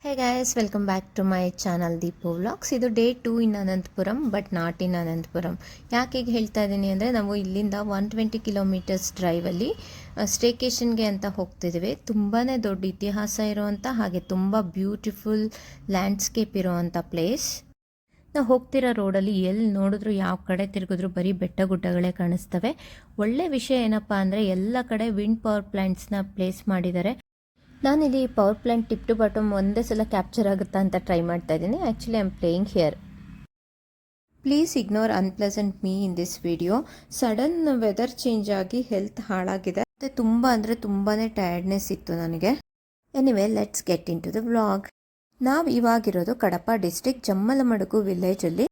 Hey guys, welcome back to my channel Deepu Vlogs. ಇದು day 2 in Anantapuram but not in Anantapuram. ಯಾಕೆ ಈಗ ಹೇಳ್ತಾ ಇದ್ದೀನಿ ಅಂದರೆ ನಾವು ಇಲ್ಲಿಂದ 120 ಕಿಲೋಮೀಟರ್ಸ್ ಡ್ರೈವಲ್ಲಿ ಸ್ಟೇಕೇಷನ್ಗೆ ಅಂತ ಹೋಗ್ತಿದ್ದೀವಿ. ತುಂಬಾ ದೊಡ್ಡ ಇತಿಹಾಸ ಇರೋವಂಥ ಹಾಗೆ ತುಂಬ ಬ್ಯೂಟಿಫುಲ್ ಲ್ಯಾಂಡ್ಸ್ಕೇಪ್ ಇರೋವಂಥ ಪ್ಲೇಸ್. ನಾವು ಹೋಗ್ತಿರೋ ರೋಡಲ್ಲಿ ಎಲ್ಲಿ ನೋಡಿದ್ರು ಯಾವ ಕಡೆ ತಿರುಗಿದ್ರು ಬರೀ ಬೆಟ್ಟ ಗುಡ್ಡಗಳೇ ಕಾಣಿಸ್ತವೆ. ಒಳ್ಳೆ ವಿಷಯ ಏನಪ್ಪ ಅಂದರೆ ಎಲ್ಲ ಕಡೆ ವಿಂಡ್ ಪವರ್ ಪ್ಲ್ಯಾಂಟ್ಸ್ನ ಪ್ಲೇಸ್ ಮಾಡಿದ್ದಾರೆ. ನಾನಿಲ್ಲಿ power plant tip to bottom ಒಂದೇ ಸಲ ಕ್ಯಾಪ್ಚರ್ ಆಗುತ್ತಾ ಅಂತ ಟ್ರೈ ಮಾಡ್ತಾ ಇದ್ದೀನಿ. Actually I am playing here. Please ignore unpleasant me in this video. Sudden weather change ಆಗಿ ಹೆಲ್ತ್ ಹಾಳಾಗಿದೆ ಮತ್ತು ತುಂಬ ಅಂದರೆ ತುಂಬಾ ಟಯರ್ಡ್ನೆಸ್ ಇತ್ತು ನನಗೆ. Anyway let's get in to the vlog. ನಾವು ಇವಾಗಿರೋದು ಕಡಪ ಡಿಸ್ಟ್ರಿಕ್ಟ್ ಜಮ್ಮಲಮಡುಗು ವಿಲೇಜಲ್ಲಿ.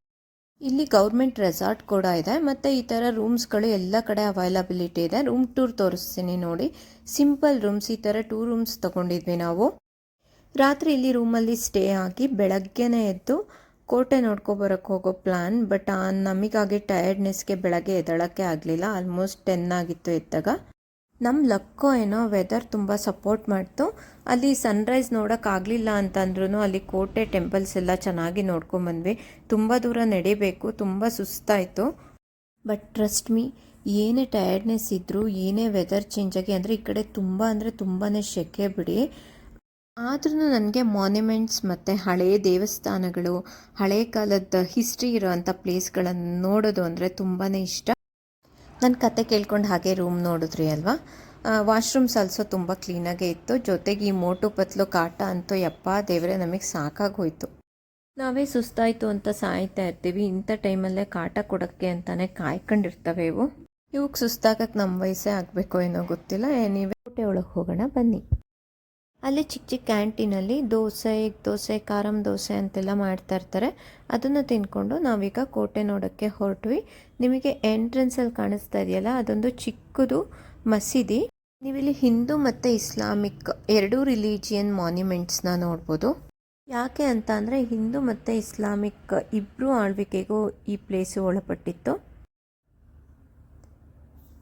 ಇಲ್ಲಿ ಗೌರ್ಮೆಂಟ್ ರೆಸಾರ್ಟ್ ಕೂಡ ಇದೆ ಮತ್ತು ಈ ಥರ ರೂಮ್ಸ್ಗಳು ಎಲ್ಲ ಕಡೆ ಅವೈಲಬಿಲಿಟಿ ಇದೆ. ರೂಮ್ ಟೂರ್ ತೋರಿಸ್ತೀನಿ ನೋಡಿ. ಸಿಂಪಲ್ ರೂಮ್ಸ್, ಈ ಥರ 2 ರೂಮ್ಸ್ ತೊಗೊಂಡಿದ್ವಿ ನಾವು. ರಾತ್ರಿ ಇಲ್ಲಿ ರೂಮಲ್ಲಿ ಸ್ಟೇ ಆಗಿ ಬೆಳಗ್ಗೆನೇ ಎದ್ದು ಕೋಟೆ ನೋಡ್ಕೊಬರೋಕ್ಕೆ ಹೋಗೋ ಪ್ಲ್ಯಾನ್. ಬಟ್ ನಮಗಾಗಿ ಟಯರ್ಡ್ನೆಸ್ಗೆ ಬೆಳಗ್ಗೆ ಎದ್ದಳಕ್ಕೆ ಆಗಲಿಲ್ಲ. ಆಲ್ಮೋಸ್ಟ್ 10 ಆಗಿತ್ತು ಎದ್ದಾಗ. ನಮ್ಮ ಲಕ್ಕೋ ಏನೋ ವೆದರ್ ತುಂಬ ಸಪೋರ್ಟ್ ಮಾಡ್ತು. ಅಲ್ಲಿ ಸನ್ರೈಸ್ ನೋಡೋಕ್ಕಾಗಲಿಲ್ಲ ಅಂತಂದ್ರೂ ಅಲ್ಲಿ ಕೋಟೆ ಟೆಂಪಲ್ಸ್ ಎಲ್ಲ ಚೆನ್ನಾಗಿ ನೋಡ್ಕೊಂಬಂದ್ವಿ. ತುಂಬ ದೂರ ನಡಿಬೇಕು, ತುಂಬ ಸುಸ್ತಾಯಿತು. ಬಟ್ ಟ್ರಸ್ಟ್ ಮೀ, ಏನೇ ಟಯರ್ಡ್ನೆಸ್ ಇದ್ದರೂ ಏನೇ ವೆದರ್ ಚೇಂಜ್ ಆಗಿ ಅಂದರೆ ಈ ಕಡೆ ತುಂಬ ಅಂದರೆ ತುಂಬಾ ಸೆಕೆ ಬಿಡಿ. ಆದ್ರೂ ನನಗೆ ಮಾನ್ಯುಮೆಂಟ್ಸ್ ಮತ್ತು ಹಳೆಯ ದೇವಸ್ಥಾನಗಳು, ಹಳೆಯ ಕಾಲದ ಹಿಸ್ಟ್ರಿ ಇರೋವಂಥ ಪ್ಲೇಸ್ಗಳನ್ನು ನೋಡೋದು ಅಂದರೆ ತುಂಬಾ ಇಷ್ಟ. ನನ್ನ ಕತೆ ಕೇಳ್ಕೊಂಡು ಹಾಗೆ ರೂಮ್ ನೋಡಿದ್ರಿ ಅಲ್ವಾ. ವಾಶ್ರೂಮ್ಸ್ ಆಲ್ಸೋ ತುಂಬ ಕ್ಲೀನಾಗೇ ಇತ್ತು. ಜೊತೆಗೆ ಈ ಮೋಟು ಪತ್ಲು ಕಾಟ ಅಂತೂ ಯಪ್ಪ ದೇವರೇ ನಮಗೆ ಸಾಕಾಗೋಯ್ತು. ನಾವೇ ಸುಸ್ತಾಯಿತು ಅಂತ ಸಾಯ್ತಾ ಇರ್ತೀವಿ. ಇಂಥ ಟೈಮಲ್ಲೇ ಕಾಟ ಕೊಡೋಕ್ಕೆ ಅಂತಲೇ ಕಾಯ್ಕೊಂಡಿರ್ತವೆ ಇವು. ಇವಕ್ಕೆ ಸುಸ್ತಾಗಕ್ಕೆ ನಮ್ಮ ವಯಸ್ಸೇ ಆಗಬೇಕು ಏನೋ ಗೊತ್ತಿಲ್ಲ. ನೀವೇ ಕೋಟೆ ಒಳಗೆ ಹೋಗೋಣ ಬನ್ನಿ. ಅಲ್ಲಿ ಚಿಕ್ಕ ಚಿಕ್ಕ ಕ್ಯಾಂಟೀನಲ್ಲಿ ದೋಸೆ, ಎಗ್ ದೋಸೆ, ಕಾರಂ ದೋಸೆ ಅಂತೆಲ್ಲ ಮಾಡ್ತಾ ಇರ್ತಾರೆ. ಅದನ್ನು ತಿಂದ್ಕೊಂಡು ನಾವೀಗ ಕೋಟೆ ನೋಡೋಕ್ಕೆ ಹೊರಟ್ವಿ. ನಿಮಗೆ ಎಂಟ್ರೆನ್ಸಲ್ಲಿ ಕಾಣಿಸ್ತಾ ಇದೆಯಲ್ಲ, ಅದೊಂದು ಚಿಕ್ಕದು ಮಸೀದಿ. ನೀವಿಲ್ಲಿ ಹಿಂದೂ ಮತ್ತು ಇಸ್ಲಾಮಿಕ್ 2 ರಿಲಿಜಿಯನ್ ಮಾನ್ಯುಮೆಂಟ್ಸ್ನ ನೋಡ್ಬೋದು. ಯಾಕೆ ಅಂತ ಅಂದರೆ ಹಿಂದೂ ಮತ್ತು ಇಸ್ಲಾಮಿಕ್ ಇಬ್ಬರು ಆಳ್ವಿಕೆಗೂ ಈ ಪ್ಲೇಸು ಒಳಪಟ್ಟಿತ್ತು.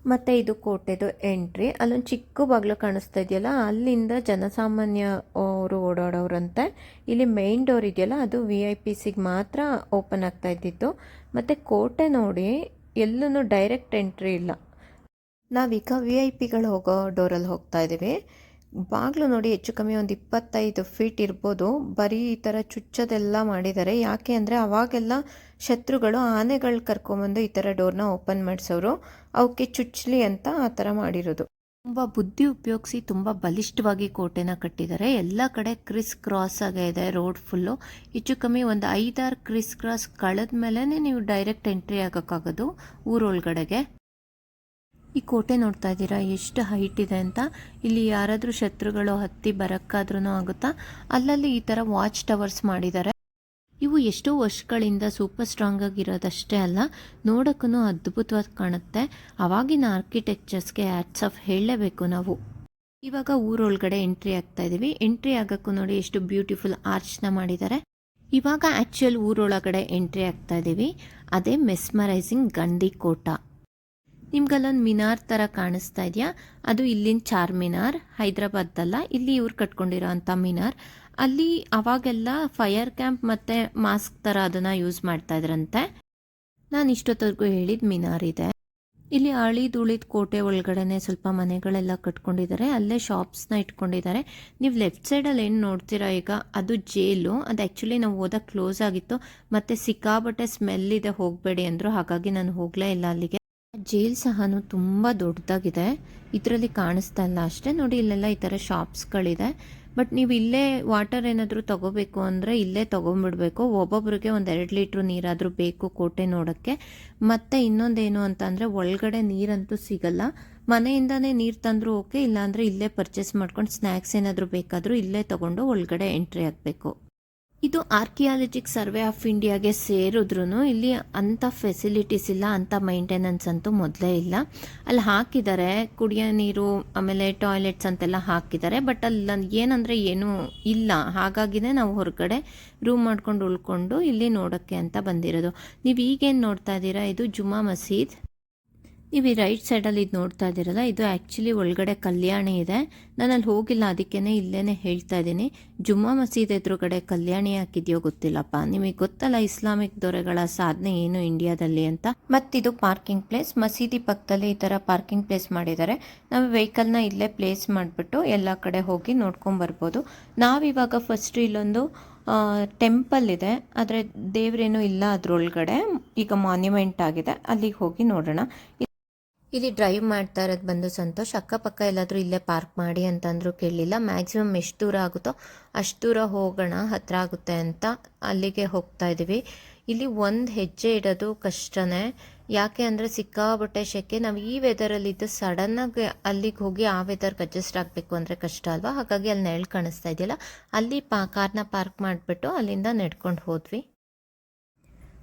ಮತ್ತು ಇದು ಕೋಟೆದು ಎಂಟ್ರಿ. ಅಲ್ಲೊಂದು ಚಿಕ್ಕ ಬಾಗಿಲು ಕಾಣಿಸ್ತಾ ಇದೆಯಲ್ಲ, ಅಲ್ಲಿಂದ ಜನಸಾಮಾನ್ಯ ಅವರು ಓಡಾಡೋರಂತೆ. ಇಲ್ಲಿ ಮೇನ್ ಡೋರ್ ಇದೆಯಲ್ಲ, ಅದು VIP ಮಾತ್ರ ಓಪನ್ ಆಗ್ತಾ ಇದ್ದಿತ್ತು. ಮತ್ತು ಕೋಟೆ ನೋಡಿ ಎಲ್ಲೂ ಡೈರೆಕ್ಟ್ ಎಂಟ್ರಿ ಇಲ್ಲ. ನಾವೀಗ VIPಗಳು ಹೋಗೋ ಡೋರಲ್ಲಿ ಹೋಗ್ತಾ ಇದ್ದೀವಿ. ಬಾಗಿಲು ನೋಡಿ ಹೆಚ್ಚು ಕಮ್ಮಿ ಒಂದು 25 ಫೀಟ್ ಇರ್ಬೋದು. ಬರೀ ಈ ಥರ ಚುಚ್ಚೋದೆಲ್ಲ ಮಾಡಿದ್ದಾರೆ. ಯಾಕೆ ಅಂದರೆ ಅವಾಗೆಲ್ಲ ಶತ್ರುಗಳು ಆನೆಗಳು ಕರ್ಕೊಂಬಂದು ಈ ಥರ ಡೋರ್ನ ಓಪನ್ ಮಾಡಿಸೋರು. ಅವಕ್ಕೆ ಚುಚ್ಚಲಿ ಅಂತ ಆ ಥರ ಮಾಡಿರೋದು. ತುಂಬ ಬುದ್ಧಿ ಉಪಯೋಗಿಸಿ ತುಂಬ ಬಲಿಷ್ಠವಾಗಿ ಕೋಟೆನ ಕಟ್ಟಿದ್ದಾರೆ. ಎಲ್ಲ ಕಡೆ ಕ್ರಿಸ್ ಕ್ರಾಸ್ ಆಗಿದೆ ರೋಡ್ ಫುಲ್ಲು. ಹೆಚ್ಚು ಕಮ್ಮಿ ಒಂದು 5-6 ಕ್ರಿಸ್ ಕ್ರಾಸ್ ಕಳೆದ ಮೇಲೇ ನೀವು ಡೈರೆಕ್ಟ್ ಎಂಟ್ರಿ ಆಗೋಕ್ಕಾಗೋದು ಊರೊಳಗಡೆಗೆ. ಈ ಕೋಟೆ ನೋಡ್ತಾ ಇದ್ದೀರಾ ಎಷ್ಟು ಹೈಟ್ ಇದೆ ಅಂತ. ಇಲ್ಲಿ ಯಾರಾದರೂ ಶತ್ರುಗಳು ಹತ್ತಿ ಬರೋಕ್ಕಾದ್ರೂ ಆಗುತ್ತಾ. ಅಲ್ಲಲ್ಲಿ ಈ ಥರ ವಾಚ್ ಟವರ್ಸ್ ಮಾಡಿದ್ದಾರೆ. ಇವು ಎಷ್ಟೋ ವರ್ಷಗಳಿಂದ ಸೂಪರ್ ಸ್ಟ್ರಾಂಗ್ ಆಗಿರೋದಷ್ಟೇ ಅಲ್ಲ, ನೋಡೋಕ್ಕೂ ಅದ್ಭುತವಾಗಿ ಕಾಣುತ್ತೆ. ಅವಾಗಿನ ಆರ್ಕಿಟೆಕ್ಚರ್ಸ್ಗೆ ಹ್ಯಾಟ್ಸ್ ಆಫ್ ಹೇಳಲೇಬೇಕು ನಾವು. ಇವಾಗ ಊರೊಳಗಡೆ ಎಂಟ್ರಿ ಆಗ್ತಾ ಇದ್ದೀವಿ. ಎಂಟ್ರಿ ಆಗೋಕ್ಕೂ ನೋಡಿ ಎಷ್ಟು ಬ್ಯೂಟಿಫುಲ್ ಆರ್ಚ್ನ ಮಾಡಿದ್ದಾರೆ. ಇವಾಗ ಆ್ಯಕ್ಚುಯಲ್ ಊರೊಳಗಡೆ ಎಂಟ್ರಿ ಆಗ್ತಾ ಇದ್ದೀವಿ. ಅದೇ ಮೆಸ್ಮರೈಸಿಂಗ್ ಗಂಡಿ ಕೋಟ. ನಿಮ್ಗಲ್ಲೊಂದು ಮಿನಾರ್ ಥರ ಕಾಣಿಸ್ತಾ ಇದೆಯಾ, ಅದು ಇಲ್ಲಿನ ಚಾರ್ಮಿನಾರ್. ಹೈದ್ರಾಬಾದ್ದಲ್ಲ, ಇಲ್ಲಿ ಇವ್ರು ಕಟ್ಕೊಂಡಿರೋ ಅಂಥ ಮಿನಾರ್. ಅಲ್ಲಿ ಅವಾಗೆಲ್ಲ ಫೈರ್ ಕ್ಯಾಂಪ್ ಮತ್ತು ಮಾಸ್ಕ್ ಥರ ಅದನ್ನು ಯೂಸ್ ಮಾಡ್ತಾ ಇದ್ರಂತೆ. ನಾನು ಇಷ್ಟೊತ್ತವರೆಗೂ ಹೇಳಿದ ಮಿನಾರ್ ಇದೆ. ಇಲ್ಲಿ ಉಳಿದ ಕೋಟೆ ಒಳಗಡೆನೆ ಸ್ವಲ್ಪ ಮನೆಗಳೆಲ್ಲ ಕಟ್ಕೊಂಡಿದ್ದಾರೆ. ಅಲ್ಲೇ ಶಾಪ್ಸ್ನ ಇಟ್ಕೊಂಡಿದ್ದಾರೆ. ನೀವು ಲೆಫ್ಟ್ ಸೈಡಲ್ಲಿ ಏನು ನೋಡ್ತೀರಾ ಈಗ, ಅದು ಜೈಲು. ಅದು ಆ್ಯಕ್ಚುಲಿ ನಾವು ಓದಕ್ಕೆ ಕ್ಲೋಸ್ ಆಗಿತ್ತು. ಮತ್ತು ಸಿಕ್ಕಾಬಟ್ಟೆ ಸ್ಮೆಲ್ ಇದೆ, ಹೋಗಬೇಡಿ ಅಂದರು. ಹಾಗಾಗಿ ನಾನು ಹೋಗಲೇ ಇಲ್ಲ ಅಲ್ಲಿಗೆ. ಜೈಲ್ ಸಹ ತುಂಬ ದೊಡ್ಡದಾಗಿದೆ. ಇದರಲ್ಲಿ ಕಾಣಿಸ್ತಾ ಇಲ್ಲ ಅಷ್ಟೇ. ನೋಡಿ ಇಲ್ಲೆಲ್ಲ ಈ ಥರ ಶಾಪ್ಸ್ಗಳಿದೆ. ಬಟ್ ನೀವು ಇಲ್ಲೇ ವಾಟರ್ ಏನಾದರೂ ತೊಗೋಬೇಕು ಅಂದರೆ ಇಲ್ಲೇ ತೊಗೊಂಬಿಡ್ಬೇಕು. ಒಬ್ಬೊಬ್ರಿಗೆ 1-2 ಲೀಟ್ರ್ ನೀರಾದರೂ ಬೇಕು ಕೋಟೆ ನೋಡೋಕ್ಕೆ. ಮತ್ತು ಇನ್ನೊಂದೇನು ಅಂತ ಅಂದರೆ ಒಳಗಡೆ ನೀರಂತೂ ಸಿಗಲ್ಲ. ಮನೆಯಿಂದನೇ ನೀರು ತಂದರೂ ಓಕೆ, ಇಲ್ಲಾಂದರೆ ಇಲ್ಲೇ ಪರ್ಚೇಸ್ ಮಾಡ್ಕೊಂಡು ಸ್ನ್ಯಾಕ್ಸ್ ಏನಾದರೂ ಬೇಕಾದರೂ ಇಲ್ಲೇ ತೊಗೊಂಡು ಒಳಗಡೆ ಎಂಟ್ರಿ ಆಗಬೇಕು. ಇದು ಆರ್ಕಿಯಾಲಜಿಕ್ ಸರ್ವೆ ಆಫ್ ಇಂಡಿಯಾಗೆ ಸೇರಿದ್ರೂ ಇಲ್ಲಿ ಅಂಥ ಫೆಸಿಲಿಟೀಸ್ ಇಲ್ಲ, ಅಂಥ ಮೈಂಟೆನೆನ್ಸ್ ಅಂತೂ ಮೊದಲೇ ಇಲ್ಲ. ಅಲ್ಲಿ ಹಾಕಿದ್ದಾರೆ ಕುಡಿಯೋ ನೀರು, ಆಮೇಲೆ ಟಾಯ್ಲೆಟ್ಸ್ ಅಂತೆಲ್ಲ ಹಾಕಿದ್ದಾರೆ. ಬಟ್ ಅಲ್ಲಿ ಏನಂದರೆ ಏನೂ ಇಲ್ಲ. ಹಾಗಾಗಿನೇ ನಾವು ಹೊರಗಡೆ ರೂಮ್ ಮಾಡ್ಕೊಂಡು ಉಳ್ಕೊಂಡು ಇಲ್ಲಿ ನೋಡೋಕ್ಕೆ ಅಂತ ಬಂದಿರೋದು. ನೀವು ಈಗೇನು ನೋಡ್ತಾ ಇದ್ದೀರಾ, ಇದು ಜುಮಾ ಮಸೀದ್. ನೀವು ಈ ರೈಟ್ ಸೈಡಲ್ಲಿ ಇದು ನೋಡ್ತಾ ಇದ್ದೀರಲ್ಲ, ಇದು ಆ್ಯಕ್ಚುಲಿ ಒಳಗಡೆ ಕಲ್ಯಾಣಿ ಇದೆ. ನಾನು ಅಲ್ಲಿ ಹೋಗಿಲ್ಲ, ಅದಕ್ಕೇ ಇಲ್ಲೇ ಹೇಳ್ತಾ ಇದ್ದೀನಿ. ಜುಮ್ಮಾ ಮಸೀದ್ ಎದುರುಗಡೆ ಕಲ್ಯಾಣಿ ಹಾಕಿದೆಯೋ ಗೊತ್ತಿಲ್ಲಪ್ಪ. ನಿಮಗೆ ಗೊತ್ತಲ್ಲ ಇಸ್ಲಾಮಿಕ್ ದೊರೆಗಳ ಸಾಧನೆ ಏನು ಇಂಡಿಯಾದಲ್ಲಿ ಅಂತ. ಮತ್ತಿದು ಪಾರ್ಕಿಂಗ್ ಪ್ಲೇಸ್, ಮಸೀದಿ ಪಕ್ಕದಲ್ಲಿ ಈ ಥರ ಪಾರ್ಕಿಂಗ್ ಪ್ಲೇಸ್ ಮಾಡಿದ್ದಾರೆ. ನಾವು ವೆಹಿಕಲ್ನ ಇಲ್ಲೇ ಪ್ಲೇಸ್ ಮಾಡಿಬಿಟ್ಟು ಎಲ್ಲ ಕಡೆ ಹೋಗಿ ನೋಡ್ಕೊಂಬರ್ಬೋದು. ನಾವಿವಾಗ ಫಸ್ಟ್ ಇಲ್ಲೊಂದು ಟೆಂಪಲ್ ಇದೆ, ಆದರೆ ದೇವರೇನೂ ಇಲ್ಲ ಅದರೊಳಗಡೆ, ಈಗ ಮಾನ್ಯುಮೆಂಟ್ ಆಗಿದೆ, ಅಲ್ಲಿಗೆ ಹೋಗಿ ನೋಡೋಣ. ಇಲ್ಲಿ ಡ್ರೈವ್ ಮಾಡ್ತಾ ಇರೋದು ಬಂದು ಸಂತೋಷ್. ಅಕ್ಕಪಕ್ಕ ಎಲ್ಲಾದರೂ ಇಲ್ಲೇ ಪಾರ್ಕ್ ಮಾಡಿ ಅಂತಂದರೂ ಕೇಳಲಿಲ್ಲ. ಮ್ಯಾಕ್ಸಿಮಮ್ ಎಷ್ಟು ದೂರ ಆಗುತ್ತೋ ಅಷ್ಟು ದೂರ ಹೋಗೋಣ, ಹತ್ತಿರ ಆಗುತ್ತೆ ಅಂತ ಅಲ್ಲಿಗೆ ಹೋಗ್ತಾ ಇದ್ದೀವಿ. ಇಲ್ಲಿ ಒಂದು ಹೆಜ್ಜೆ ಇಡೋದು ಕಷ್ಟನೇ, ಯಾಕೆ ಅಂದರೆ ಸಿಕ್ಕಾಬಟ್ಟೆ ಶೆಕೆ. ನಾವು ಈ ವೆದರಲ್ಲಿದ್ದು ಸಡನ್ನಾಗಿ ಅಲ್ಲಿಗೆ ಹೋಗಿ ಆ ವೆದರ್ಗೆ ಅಡ್ಜಸ್ಟ್ ಆಗಬೇಕು ಅಂದರೆ ಕಷ್ಟ ಅಲ್ವಾ. ಹಾಗಾಗಿ ಅಲ್ಲಿ ನೆರಳು ಕಾಣಿಸ್ತಾ ಇದೆಯಲ್ಲ, ಅಲ್ಲಿ ಕಾರ್ನ ಪಾರ್ಕ್ ಮಾಡಿಬಿಟ್ಟು ಅಲ್ಲಿಂದ ನಡ್ಕೊಂಡು ಹೋದ್ವಿ.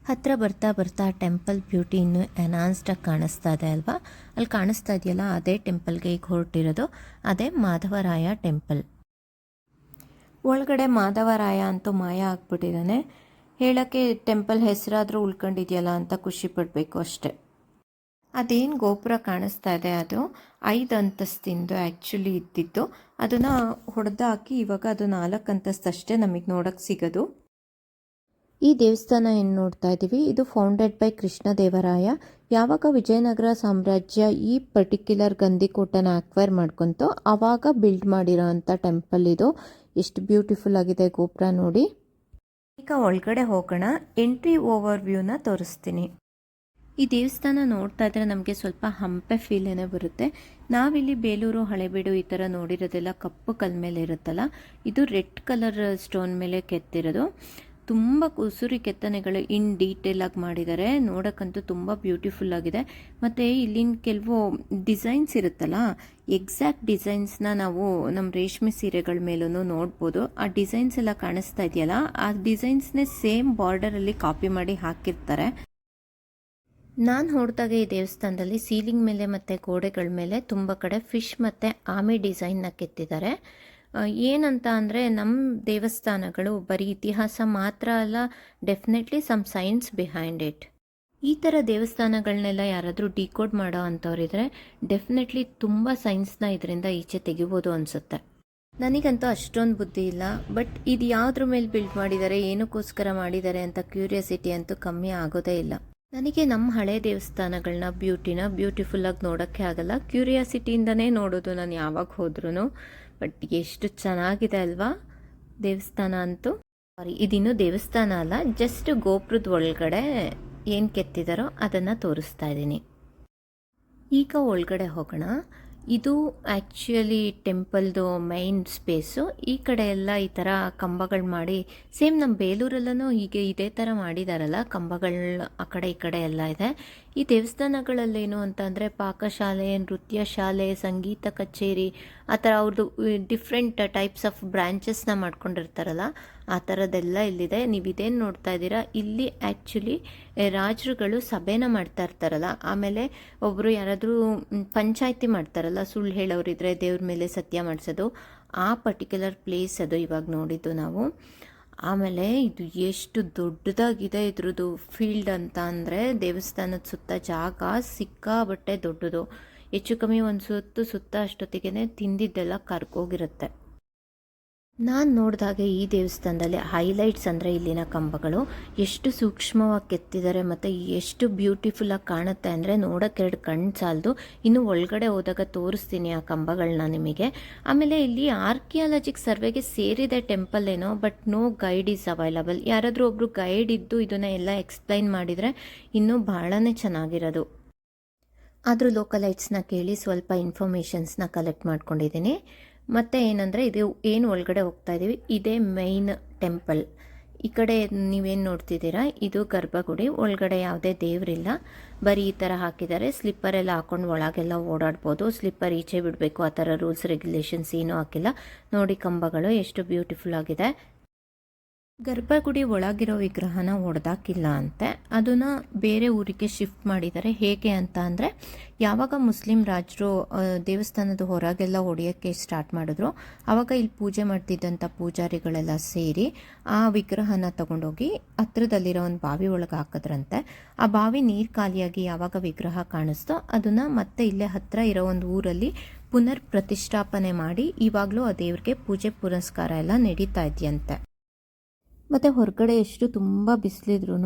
ಹತ್ತಿರ ಬರ್ತಾ ಬರ್ತಾ ಟೆಂಪಲ್ ಬ್ಯೂಟಿ ಇನ್ನೂ ಎನ್ಹಾನ್ಸ್ಡಾಗಿ ಕಾಣಿಸ್ತಾ ಇದೆ ಅಲ್ವಾ. ಅಲ್ಲಿ ಕಾಣಿಸ್ತಾ ಇದೆಯಲ್ಲ, ಅದೇ ಟೆಂಪಲ್ಗೆ ಈಗ ಹೊರಟಿರೋದು, ಅದೇ ಮಾಧವರಾಯ ಟೆಂಪಲ್. ಒಳಗಡೆ ಮಾಧವರಾಯ ಅಂತೂ ಮಾಯ ಆಗ್ಬಿಟ್ಟಿದ್ದಾನೆ. ಹೇಳೋಕ್ಕೆ ಟೆಂಪಲ್ ಹೆಸರಾದರೂ ಉಳ್ಕೊಂಡಿದೆಯಲ್ಲ ಅಂತ ಖುಷಿ ಪಡಬೇಕು ಅಷ್ಟೆ. ಅದೇನು ಗೋಪುರ ಕಾಣಿಸ್ತಾ ಇದೆ ಅದು 5 ಅಂತಸ್ತಿಂದು ಆ್ಯಕ್ಚುಲಿ ಇದ್ದಿದ್ದು. ಅದನ್ನು ಹೊಡೆದಾಕಿ ಇವಾಗ ಅದು 4 ಅಂತಸ್ತಷ್ಟೇ ನಮಗೆ ನೋಡೋಕ್ಕೆ ಸಿಗೋದು. ಈ ದೇವಸ್ಥಾನ ಏನು ನೋಡ್ತಾ ಇದ್ದೀವಿ, ಇದು ಫೌಂಡೆಡ್ ಬೈ ಕೃಷ್ಣದೇವರಾಯ. ಯಾವಾಗ ವಿಜಯನಗರ ಸಾಮ್ರಾಜ್ಯ ಈ ಪರ್ಟಿಕ್ಯುಲರ್ ಗಂದಿಕೋಟನ ಅಕ್ವೈರ್ ಮಾಡ್ಕೊಂತೋ ಆವಾಗ ಬಿಲ್ಡ್ ಮಾಡಿರೋ ಅಂಥ ಟೆಂಪಲ್ ಇದು. ಎಷ್ಟು ಬ್ಯೂಟಿಫುಲ್ ಆಗಿದೆ ಗೋಪುರ ನೋಡಿ. ಈಗ ಒಳಗಡೆ ಹೋಗೋಣ, ಎಂಟ್ರಿ ಓವರ್ ವ್ಯೂನ ತೋರಿಸ್ತೀನಿ. ಈ ದೇವಸ್ಥಾನ ನೋಡ್ತಾ ಇದ್ರೆ ನಮಗೆ ಸ್ವಲ್ಪ ಹಂಪೆ ಫೀಲೇನೇ ಬರುತ್ತೆ. ನಾವಿಲ್ಲಿ ಬೇಲೂರು ಹಳೆಬೀಡು ಈ ಥರ ನೋಡಿರೋದೆಲ್ಲ ಕಪ್ಪು ಕಲ್ ಮೇಲೆ ಇರುತ್ತಲ್ಲ, ಇದು ರೆಡ್ ಕಲರ್ ಸ್ಟೋನ್ ಮೇಲೆ ಕೆತ್ತಿರೋದು. ತುಂಬ ಕುಸುರಿ ಕೆತ್ತನೆಗಳು ಇನ್ ಡೀಟೇಲ್ ಆಗಿ ಮಾಡಿದ್ದಾರೆ, ನೋಡೋಕ್ಕಂತೂ ತುಂಬ ಬ್ಯೂಟಿಫುಲ್ ಆಗಿದೆ. ಮತ್ತು ಇಲ್ಲಿನ ಕೆಲವು ಡಿಸೈನ್ಸ್ ಇರುತ್ತಲ್ಲ, ಎಕ್ಸಾಕ್ಟ್ ಡಿಸೈನ್ಸ್ನ ನಾವು ನಮ್ಮ ರೇಷ್ಮೆ ಸೀರೆಗಳ ಮೇಲೂ ನೋಡ್ಬೋದು. ಆ ಡಿಸೈನ್ಸ್ ಎಲ್ಲ ಕಾಣಿಸ್ತಾ ಇದೆಯಲ್ಲ, ಆ ಡಿಸೈನ್ಸ್ನೇ ಸೇಮ್ ಬಾರ್ಡರಲ್ಲಿ ಕಾಪಿ ಮಾಡಿ ಹಾಕಿರ್ತಾರೆ. ನಾನು ನೋಡಿದಾಗ ಈ ದೇವಸ್ಥಾನದಲ್ಲಿ ಸೀಲಿಂಗ್ ಮೇಲೆ ಮತ್ತು ಗೋಡೆಗಳ ಮೇಲೆ ತುಂಬ ಕಡೆ ಫಿಶ್ ಮತ್ತು ಆಮೆ ಡಿಸೈನ್ನ ಕೆತ್ತಿದ್ದಾರೆ. ಏನಂತ ಅಂದರೆ ನಮ್ಮ ದೇವಸ್ಥಾನಗಳು ಬರೀ ಇತಿಹಾಸ ಮಾತ್ರ ಅಲ್ಲ, definitely some science behind it. ಈ ಥರ ದೇವಸ್ಥಾನಗಳನ್ನೆಲ್ಲ ಯಾರಾದರೂ ಡಿಕೋಡ್ ಮಾಡೋ ಅಂಥವ್ರಿದ್ರೆ ಡೆಫಿನೆಟ್ಲಿ ತುಂಬ ಸೈನ್ಸ್ನ ಇದರಿಂದ ಈಚೆ ತೆಗಿಬೋದು ಅನಿಸುತ್ತೆ. ನನಗಂತೂ ಅಷ್ಟೊಂದು ಬುದ್ಧಿ ಇಲ್ಲ, ಬಟ್ ಇದು ಯಾವುದ್ರ ಮೇಲೆ ಬಿಲ್ಡ್ ಮಾಡಿದ್ದಾರೆ, ಏನಕ್ಕೋಸ್ಕರ ಮಾಡಿದ್ದಾರೆ ಅಂತ ಕ್ಯೂರಿಯಾಸಿಟಿ ಅಂತೂ ಕಮ್ಮಿ ಆಗೋದೇ ಇಲ್ಲ. ನನಗೆ ನಮ್ಮ ಹಳೆ ದೇವಸ್ಥಾನಗಳನ್ನ ಬ್ಯೂಟಿಫುಲ್ಲಾಗಿ ನೋಡೋಕ್ಕೆ ಆಗಲ್ಲ, ಕ್ಯೂರಿಯಾಸಿಟಿಯಿಂದನೇ ನೋಡೋದು ನಾನು ಯಾವಾಗ ಹೋದ್ರೂ. ಬಟ್ ಎಷ್ಟು ಚೆನ್ನಾಗಿದೆ ಅಲ್ವಾ ದೇವಸ್ಥಾನ ಅಂತೂ. ಸಾರಿ, ಇದಿನ್ನೂ ದೇವಸ್ಥಾನ ಅಲ್ಲ, ಜಸ್ಟ್ ಗೋಪುರದ ಒಳಗಡೆ ಏನು ಕೆತ್ತಿದಾರೋ ಅದನ್ನು ತೋರಿಸ್ತಾ ಇದ್ದೀನಿ. ಈಗ ಒಳಗಡೆ ಹೋಗೋಣ. ಇದು ಆ್ಯಕ್ಚುಲಿ ಟೆಂಪಲ್ದು ಮೈನ್ ಸ್ಪೇಸು. ಈ ಕಡೆ ಎಲ್ಲ ಈ ಥರ ಕಂಬಗಳು ಮಾಡಿ, ಸೇಮ್ ನಮ್ಮ ಬೇಲೂರಲ್ಲೂ ಹೀಗೆ ಇದೇ ಥರ ಮಾಡಿದಾರಲ್ಲ, ಕಂಬಗಳು ಆ ಕಡೆ ಈ ಕಡೆ ಎಲ್ಲ ಇದೆ. ಈ ದೇವಸ್ಥಾನಗಳಲ್ಲೇನು ಅಂತಂದರೆ ಪಾಕಶಾಲೆ, ನೃತ್ಯ ಶಾಲೆ, ಸಂಗೀತ ಕಚೇರಿ, ಆ ಥರ ಅವ್ರದ್ದು ಡಿಫ್ರೆಂಟ್ ಟೈಪ್ಸ್ ಆಫ್ ಬ್ರ್ಯಾಂಚಸ್ನ ಮಾಡ್ಕೊಂಡಿರ್ತಾರಲ್ಲ, ಆ ಥರದ್ದೆಲ್ಲ ಇಲ್ಲಿದೆ. ನೀವು ಇದೇನು ನೋಡ್ತಾ ಇದ್ದೀರಾ, ಇಲ್ಲಿ ಆ್ಯಕ್ಚುಲಿ ರಾಜರುಗಳು ಸಭೆನ ಮಾಡ್ತಾ ಇರ್ತಾರಲ್ಲ, ಆಮೇಲೆ ಒಬ್ಬರು ಯಾರಾದರೂ ಪಂಚಾಯಿತಿ ಮಾಡ್ತಾರಲ್ಲ, ಸುಳ್ಳು ಹೇಳೋರಿದ್ರೆ ದೇವ್ರ ಮೇಲೆ ಸತ್ಯ ಮಾಡಿಸೋದು, ಆ ಪರ್ಟಿಕ್ಯುಲರ್ ಪ್ಲೇಸ್ ಅದು ಇವಾಗ ನೋಡಿದ್ದು ನಾವು. ಆಮೇಲೆ ಇದು ಎಷ್ಟು ದೊಡ್ಡದಾಗಿದೆ ಇದ್ರದ್ದು ಫೀಲ್ಡ್ ಅಂತ ಅಂದರೆ, ದೇವಸ್ಥಾನದ ಸುತ್ತ ಜಾಗ ಸಿಕ್ಕಾಬಟ್ಟೆ ದೊಡ್ಡದು. ಹೆಚ್ಚು ಕಮ್ಮಿ ಒಂದು ಸುತ್ತ ಅಷ್ಟೊತ್ತಿಗೆ ತಿಂದಿದ್ದೆಲ್ಲ ಕರ್ಕೋಗಿರುತ್ತೆ. ನಾನು ನೋಡಿದಾಗೆ ಈ ದೇವಸ್ಥಾನದಲ್ಲಿ ಹೈಲೈಟ್ಸ್ ಅಂದರೆ ಇಲ್ಲಿನ ಕಂಬಗಳು ಎಷ್ಟು ಸೂಕ್ಷ್ಮವಾಗಿ ಕೆತ್ತಿದ್ದಾರೆ ಮತ್ತು ಎಷ್ಟು ಬ್ಯೂಟಿಫುಲ್ಲಾಗಿ ಕಾಣುತ್ತೆ ಅಂದರೆ ನೋಡೋಕ್ಕೆ 2 ಕಣ್ಣು ಸಾಲದು. ಇನ್ನು ಒಳಗಡೆ ಹೋದಾಗ ತೋರಿಸ್ತೀನಿ ಆ ಕಂಬಗಳನ್ನ ನಿಮಗೆ. ಆಮೇಲೆ ಇಲ್ಲಿ ಆರ್ಕಿಯಾಲಜಿಕ್ ಸರ್ವೆಗೆ ಸೇರಿದೆ ಟೆಂಪಲ್ ಏನೋ, but no guide is available. ಯಾರಾದರೂ ಒಬ್ಬರು ಗೈಡ್ ಇದ್ದು ಇದನ್ನು ಎಲ್ಲ ಎಕ್ಸ್ಪ್ಲೈನ್ ಮಾಡಿದರೆ ಇನ್ನೂ ಬಹಳನೇ ಚೆನ್ನಾಗಿರೋದು. ಆದರೂ ಲೋಕಲೈಟ್ಸ್ನ ಕೇಳಿ ಸ್ವಲ್ಪ ಇನ್ಫಾರ್ಮೇಷನ್ಸ್ನ ಕಲೆಕ್ಟ್ ಮಾಡ್ಕೊಂಡಿದ್ದೀನಿ. ಮತ್ತು ಏನಂದರೆ ಇದು ಏನು ಒಳಗಡೆ ಹೋಗ್ತಾ ಇದ್ದೀವಿ, ಇದೇ ಮೈನ್ ಟೆಂಪಲ್. ಈ ಕಡೆ ನೀವೇನು ನೋಡ್ತಿದ್ದೀರಾ, ಇದು ಗರ್ಭಗುಡಿ. ಒಳಗಡೆ ಯಾವುದೇ ದೇವರಿಲ್ಲ, ಬರೀ ಈ ಥರ ಹಾಕಿದ್ದಾರೆ. ಸ್ಲಿಪ್ಪರೆಲ್ಲ ಹಾಕ್ಕೊಂಡು ಒಳಗೆಲ್ಲ ಓಡಾಡ್ಬೋದು, ಸ್ಲಿಪ್ಪರ್ ಈಚೆ ಬಿಡಬೇಕು ಆ ಥರ ರೂಲ್ಸ್ ರೆಗ್ಯುಲೇಷನ್ಸ್ ಏನೂ ಹಾಕಿಲ್ಲ. ನೋಡಿ ಕಂಬಗಳು ಎಷ್ಟು ಬ್ಯೂಟಿಫುಲ್ ಆಗಿದೆ. ಗರ್ಭಗುಡಿ ಒಳಗಿರೋ ವಿಗ್ರಹನ ಒಡೆದಾಕಿಲ್ಲ ಅಂತೆ, ಅದನ್ನು ಬೇರೆ ಊರಿಗೆ ಶಿಫ್ಟ್ ಮಾಡಿದ್ದಾರೆ. ಹೇಗೆ ಅಂತ ಅಂದರೆ, ಯಾವಾಗ ಮುಸ್ಲಿಂ ರಾಜರು ದೇವಸ್ಥಾನದ ಹೊರಗೆಲ್ಲ ಹೊಡೆಯೋಕ್ಕೆ ಸ್ಟಾರ್ಟ್ ಮಾಡಿದ್ರು, ಆವಾಗ ಇಲ್ಲಿ ಪೂಜೆ ಮಾಡ್ತಿದ್ದಂಥ ಪೂಜಾರಿಗಳೆಲ್ಲ ಸೇರಿ ಆ ವಿಗ್ರಹನ ತಗೊಂಡೋಗಿ ಹತ್ರದಲ್ಲಿರೋ ಒಂದು ಬಾವಿ ಒಳಗೆ ಹಾಕಿದ್ರಂತೆ. ಆ ಬಾವಿ ನೀರು ಖಾಲಿಯಾಗಿ ಯಾವಾಗ ವಿಗ್ರಹ ಕಾಣಿಸ್ತೋ ಅದನ್ನು ಮತ್ತೆ ಇಲ್ಲೇ ಹತ್ತಿರ ಇರೋ ಒಂದು ಊರಲ್ಲಿ ಪುನರ್ ಪ್ರತಿಷ್ಠಾಪನೆ ಮಾಡಿ ಇವಾಗಲೂ ಆ ದೇವ್ರಿಗೆ ಪೂಜೆ ಪುರಸ್ಕಾರ ಎಲ್ಲ ನಡೀತಾ ಇದೆಯಂತೆ. ಮತ್ತು ಹೊರಗಡೆ ಎಷ್ಟು ತುಂಬ ಬಿಸಿಲಿದ್ರೂ